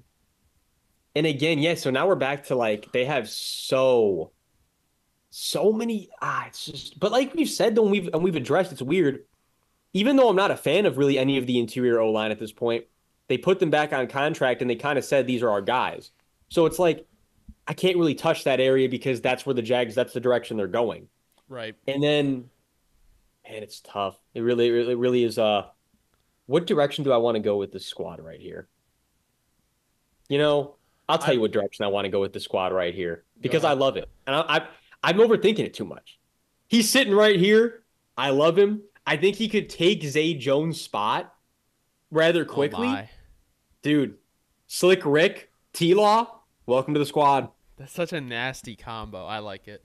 B: And again, yeah, so now we're back to like they have so many it's just but like we've said though we've addressed it's weird. Even though I'm not a fan of really any of the interior O-line at this point, they put them back on contract and they kind of said these are our guys. So it's like I can't really touch that area because that's where the Jags, that's the direction they're going.
A: Right.
B: And then, man, it's tough. It really is. What direction do I want to go with this squad right here? You know, I'll tell
A: I
B: you what direction I want to go with the squad right here
A: Go
B: because I
A: ahead.
B: love it, and I'm overthinking it too much. He's sitting right here. I love him. I think he could take Zay Jones' spot rather
A: Oh,
B: quickly,
A: my.
B: dude. Slick Rick, T-Law, welcome to the squad.
A: That's such a nasty combo. I like it.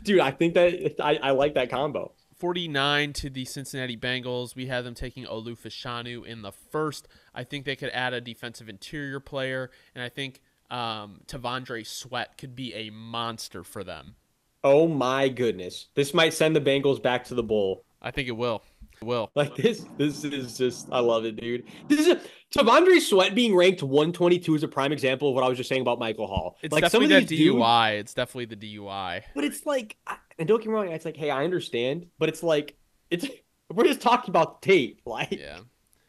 B: Dude, I think that I like that combo.
A: 49 to the Cincinnati Bengals. We had them taking Olu Fashanu in the first. I think they could add a defensive interior player, and I think Tavondre Sweat could be a monster for them.
B: Oh my goodness. This might send the Bengals back to the bowl.
A: I think it will. It will.
B: Like this is just I love it, dude. This is a Tavondre Sweat being ranked 122 is a prime example of what I was just saying about Michael Hall.
A: It's
B: Like some
A: definitely
B: of
A: that
B: these dudes,
A: DUI. It's definitely the DUI.
B: but it's like and don't get me wrong, it's like, hey, I understand, but it's like it's we're just talking about tape. Like
A: Yeah.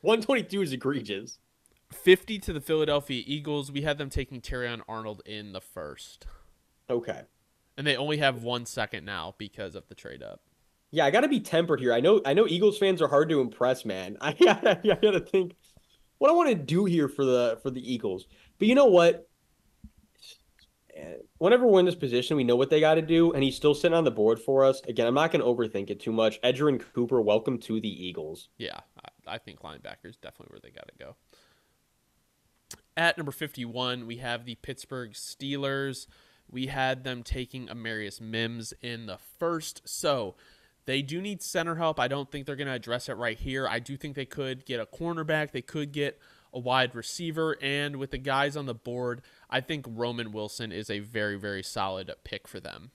B: 122 is egregious.
A: 50 to the Philadelphia Eagles. We had them taking Terrion Arnold in the first.
B: Okay.
A: And they only have 1 second now because of the trade up.
B: Yeah, I gotta be tempered here. I know Eagles fans are hard to impress, man. I gotta think what I want to do here for the Eagles. But you know what? Whenever we're in this position, we know what they got to do, and he's still sitting on the board for us. Again, I'm not going to overthink it too much. Edgerrin Cooper, welcome to the Eagles.
A: Yeah, I think linebackers definitely where they got to go. At number 51, we have the Pittsburgh Steelers. We had them taking Amarius Mims in the first. So They do need center help. I don't think they're going to address it right here. I do think they could get a cornerback. They could get a wide receiver. And with the guys on the board, I think Roman Wilson is a very, very solid pick for them.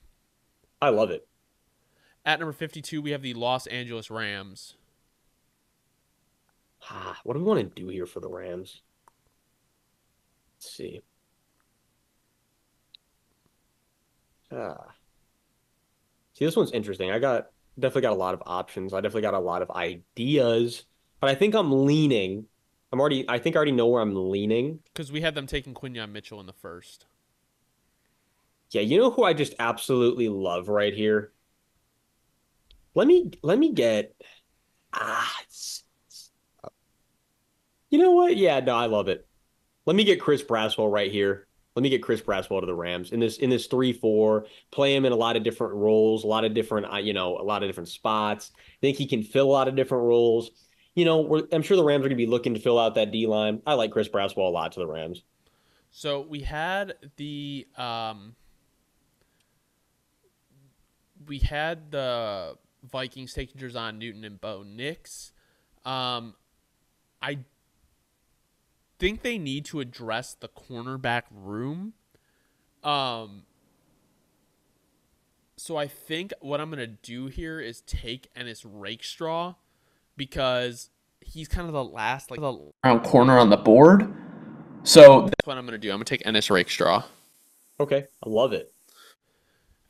B: I love it.
A: At number 52, we have the Los Angeles Rams.
B: What do we want to do here for the Rams? Let's see. See, this one's interesting. Definitely got a lot of options. I definitely got a lot of ideas, but I think I'm leaning. I think I already know where I'm leaning.
A: Because we had them taking Quinyon Mitchell in the first.
B: Yeah, you know who I just absolutely love right here? Let me get you know what? Yeah, no, I love it. Let me get Chris Braswell right here. Let me get Chris Braswell to the Rams in this 3-4. Play him in a lot of different roles, a lot of different a lot of different spots. I think he can fill a lot of different roles. I'm sure the Rams are going to be looking to fill out that D line. I like Chris Braswell a lot to the Rams.
A: So we had the Vikings taking Jerzon Newton and Bo Nix. I think they need to address the cornerback room. So I think what I'm going to do here is take Ennis Rakestraw because he's kind of the last round corner on the board. So that's what I'm going to do. I'm going to take Ennis Rakestraw.
B: Okay, I love it.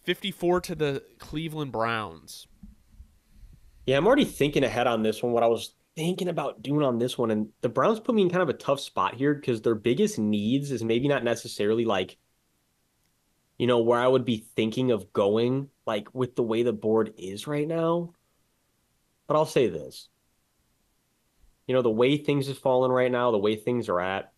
A: 54 to the Cleveland Browns.
B: Yeah, I'm already thinking ahead on this one, what I was thinking about doing on this one. And the Browns put me in kind of a tough spot here because their biggest needs is maybe not necessarily where I would be thinking of going, like with the way the board is right now. But I'll say this. The way things have fallen right now, the way things are at,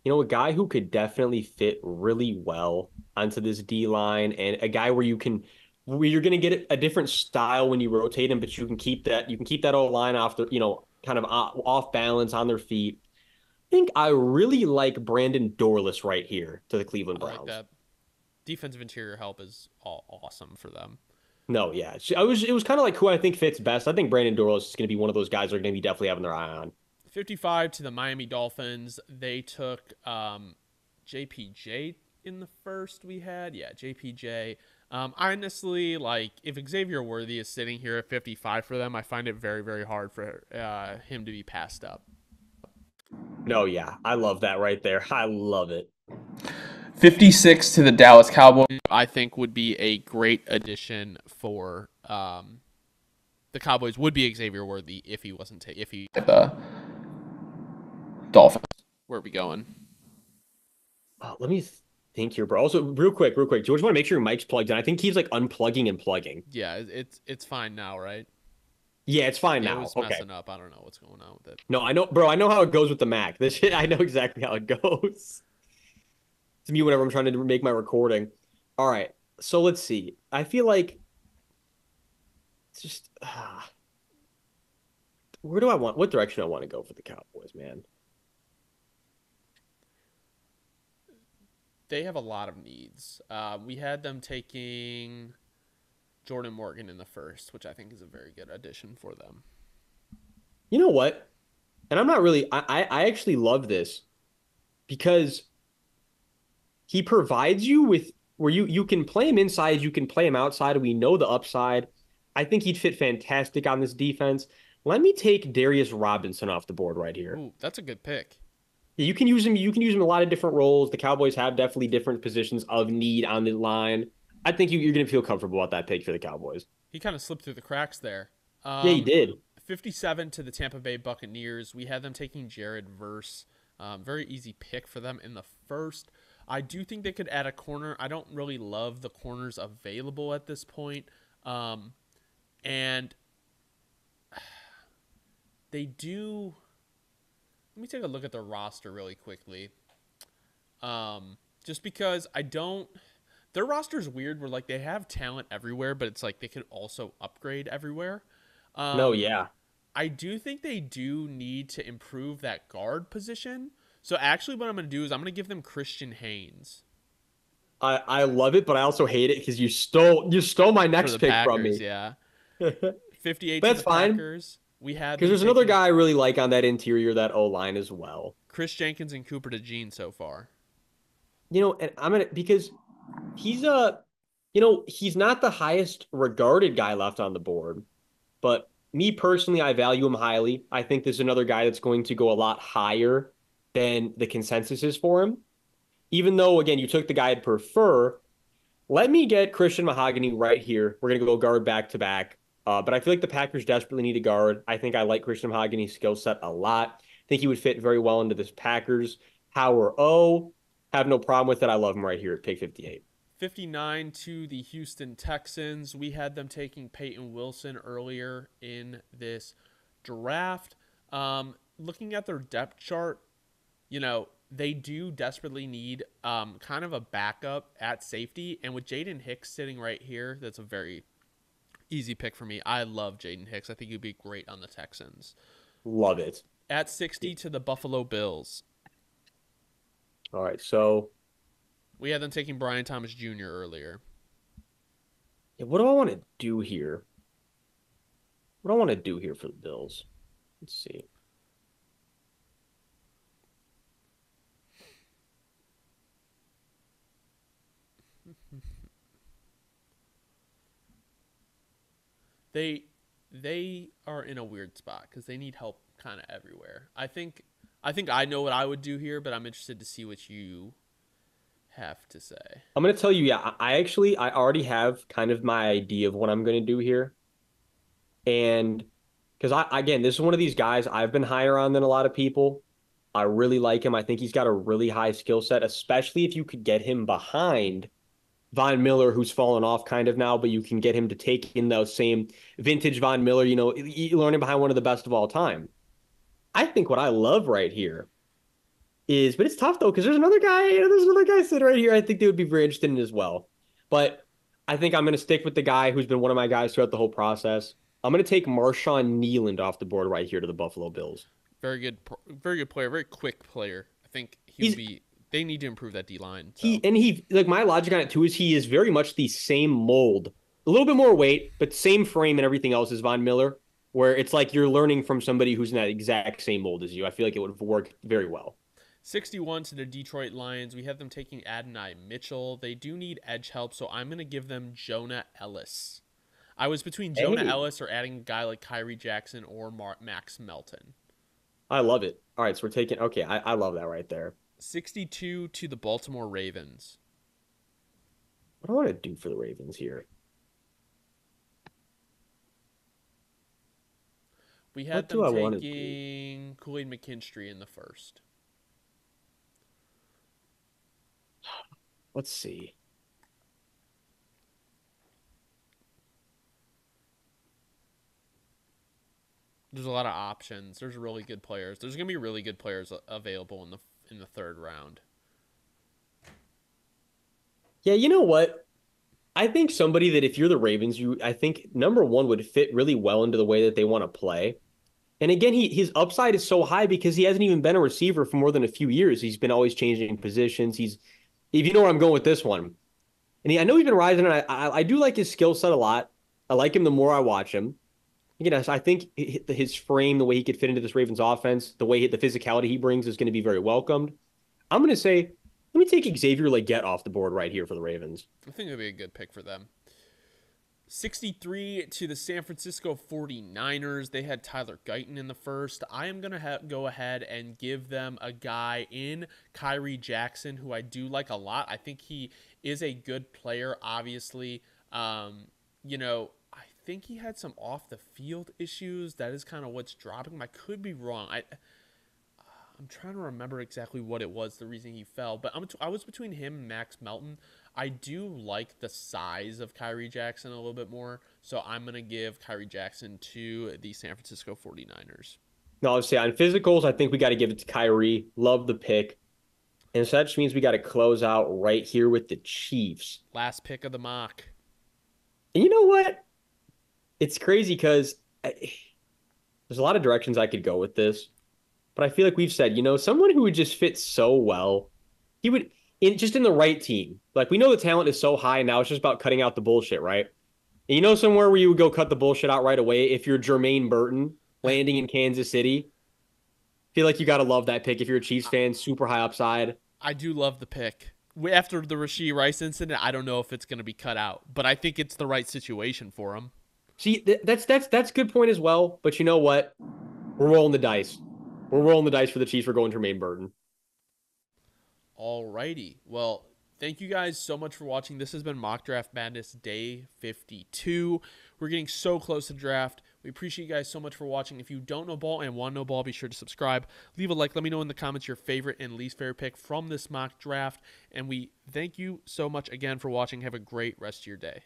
B: a guy who could definitely fit really well onto this D line and a guy where you're going to get a different style when you rotate him, but you can keep that old line off the, kind of off balance on their feet. I think I really like Brandon Dorlus right here to the Cleveland Browns.
A: I like that. Defensive interior help is awesome for them.
B: No, yeah. It was kind of like who I think fits best. I think Brandon Dorlus is going to be one of those guys they're going to be definitely having their eye on.
A: 55 to the Miami Dolphins. They took JPJ in the first we had. Yeah, JPJ. Honestly, if Xavier Worthy is sitting here at 55 for them, I find it very, very hard for him to be passed up.
B: No, yeah. I love that right there. I love it.
A: 56 to the Dallas Cowboys, I think would be a great addition for the Cowboys. Would be Xavier Worthy if he wasn't the Dolphins. Where are we going?
B: Let me think here, bro. Also, real quick, George, want to make sure your mic's plugged in. I think he's unplugging and plugging.
A: Yeah, it's fine now, right?
B: Yeah, it's fine now.
A: It was messing up. I don't know what's going on with it.
B: No, I know, bro. I know how it goes with the Mac. This shit, I know exactly how it goes. To me, whenever I'm trying to make my recording. All right, so let's see. I feel like it's just what direction I want to go for the Cowboys, man?
A: They have a lot of needs. We had them taking Jordan Morgan in the first, which I think is a very good addition for them.
B: You know what? And I'm not really. I actually love this because he provides you with where you can play him inside, you can play him outside. We know the upside. I think he'd fit fantastic on this defense. Let me take Darius Robinson off the board right here.
A: Ooh, that's a good pick.
B: Yeah, you can use him. You can use him in a lot of different roles. The Cowboys have definitely different positions of need on the line. I think you're going to feel comfortable about that pick for the Cowboys.
A: He kind of slipped through the cracks there.
B: Yeah, he did.
A: 57 to the Tampa Bay Buccaneers. We had them taking Jared Verse. Very easy pick for them in the first. I do think they could add a corner. I don't really love the corners available at this point. And they do. Let me take a look at their roster really quickly. Just because their roster is weird where they have talent everywhere, but it's they could also upgrade everywhere.
B: No, yeah.
A: I do think they do need to improve that guard position. So actually what I'm going to do is I'm going to give them Christian Haynes.
B: I love it, but I also hate it because you stole my next pick
A: Packers,
B: from me.
A: Yeah.
B: But
A: 58 to
B: that's
A: the
B: fine
A: Packers. We had
B: because
A: them
B: there's another
A: taking
B: guy I really like on that interior, that O line as well.
A: Chris Jenkins and Cooper DeJean so far.
B: And I'm gonna because he's he's not the highest regarded guy left on the board, but me personally, I value him highly. I think there's another guy that's going to go a lot higher than the consensus is for him. Even though, again, you took the guy I'd prefer, let me get Christian Mahogany right here. We're going to go guard back to back. But I feel like the Packers desperately need a guard. I think I like Christian Mahogany's skill set a lot. I think he would fit very well into this Packers power O. Have no problem with it. I love him right here at pick 58.
A: 59 to the Houston Texans. We had them taking Peyton Wilson earlier in this draft. Looking at their depth chart, they do desperately need kind of a backup at safety. And with Jaden Hicks sitting right here, that's a very easy pick for me. I love Jaden Hicks. I think he'd be great on the Texans.
B: Love it.
A: At 60 to the Buffalo Bills.
B: All right, so
A: we had them taking Brian Thomas Jr. earlier.
B: yeah, what do I want to do here? What do I want to do here for the Bills? Let's see.
A: They are in a weird spot because they need help kind of everywhere. I know what I would do here, but I'm interested to see what you have to say.
B: I'm going to tell you, yeah, I already have kind of my idea of what I'm going to do here. And because again, this is one of these guys I've been higher on than a lot of people. I really like him. I think he's got a really high skill set, especially if you could get him behind Von Miller, who's fallen off kind of now, but you can get him to take in those same vintage Von Miller, learning behind one of the best of all time. I think what I love right here is, but it's tough though, because there's another guy sitting right here I think they would be very interested in as well. But I think I'm going to stick with the guy who's been one of my guys throughout the whole process. I'm going to take Marshawn Kneeland off the board right here to the Buffalo Bills.
A: Very good player, very quick player. I think they need to improve that D line. So.
B: He like my logic on it too is he is very much the same mold, a little bit more weight, but same frame and everything else as Von Miller, where it's like you're learning from somebody who's in that exact same mold as you. I feel like it would have worked very well.
A: 61 to the Detroit Lions. We have them taking Adonai Mitchell. They do need edge help, so I'm going to give them Jonah Ellis. I was between Jonah Ellis or adding a guy like Kyrie Jackson or Max Melton.
B: I love it. All right, so we're taking, okay, I love that right there.
A: 62 to the Baltimore Ravens.
B: What do I want to do for the Ravens here?
A: We had them taking Kool-Aid McKinstry in the first.
B: Let's see.
A: There's a lot of options. There's really good players. There's going to be really good players available in the third round.
B: Yeah, you know what? I think somebody that if you're the Ravens, I think number one would fit really well into the way that they want to play. And again, his upside is so high because he hasn't even been a receiver for more than a few years. He's been always changing positions. If you know where I'm going with this one. And I know he's been rising, and I do like his skill set a lot. I like him the more I watch him. I think his frame, the way he could fit into this Ravens offense, the physicality he brings is going to be very welcomed. I'm going to say, let me take Xavier Legette off the board right here for the Ravens.
A: I think it'd be a good pick for them. 63 to the San Francisco 49ers. They had Tyler Guyton in the first. I am going to go ahead and give them a guy in Kyrie Jackson, who I do like a lot. I think he is a good player, obviously. I think he had some off-the-field issues. That is kind of what's dropping him. I could be wrong. I'm trying to remember exactly what it was, the reason he fell. But I was between him and Max Melton. I do like the size of Kyrie Jackson a little bit more. So I'm going to give Kyrie Jackson to the San Francisco 49ers.
B: No, I'll say on physicals, I think we got to give it to Kyrie. Love the pick. And so that just means we got to close out right here with the Chiefs.
A: Last pick of the mock.
B: And you know what? It's crazy because there's a lot of directions I could go with this. But I feel like we've said, someone who would just fit so well, he would, just in the right team. Like, we know the talent is so high, and now it's just about cutting out the bullshit, right? And you know somewhere where you would go cut the bullshit out right away if you're Jermaine Burton landing in Kansas City. Feel like you got to love that pick if you're a Chiefs fan, super high upside.
A: I do love the pick. After the Rashee Rice incident, I don't know if it's going to be cut out, but I think it's the right situation for him.
B: See, that's a good point as well. But you know what? We're rolling the dice. We're rolling the dice for the Chiefs. We're going Jermaine Burton.
A: Alrighty. Well, thank you guys so much for watching. This has been Mock Draft Madness Day 52. We're getting so close to draft. We appreciate you guys so much for watching. If you don't know ball and want to know ball, be sure to subscribe. Leave a like. Let me know in the comments your favorite and least favorite pick from this mock draft. And we thank you so much again for watching. Have a great rest of your day.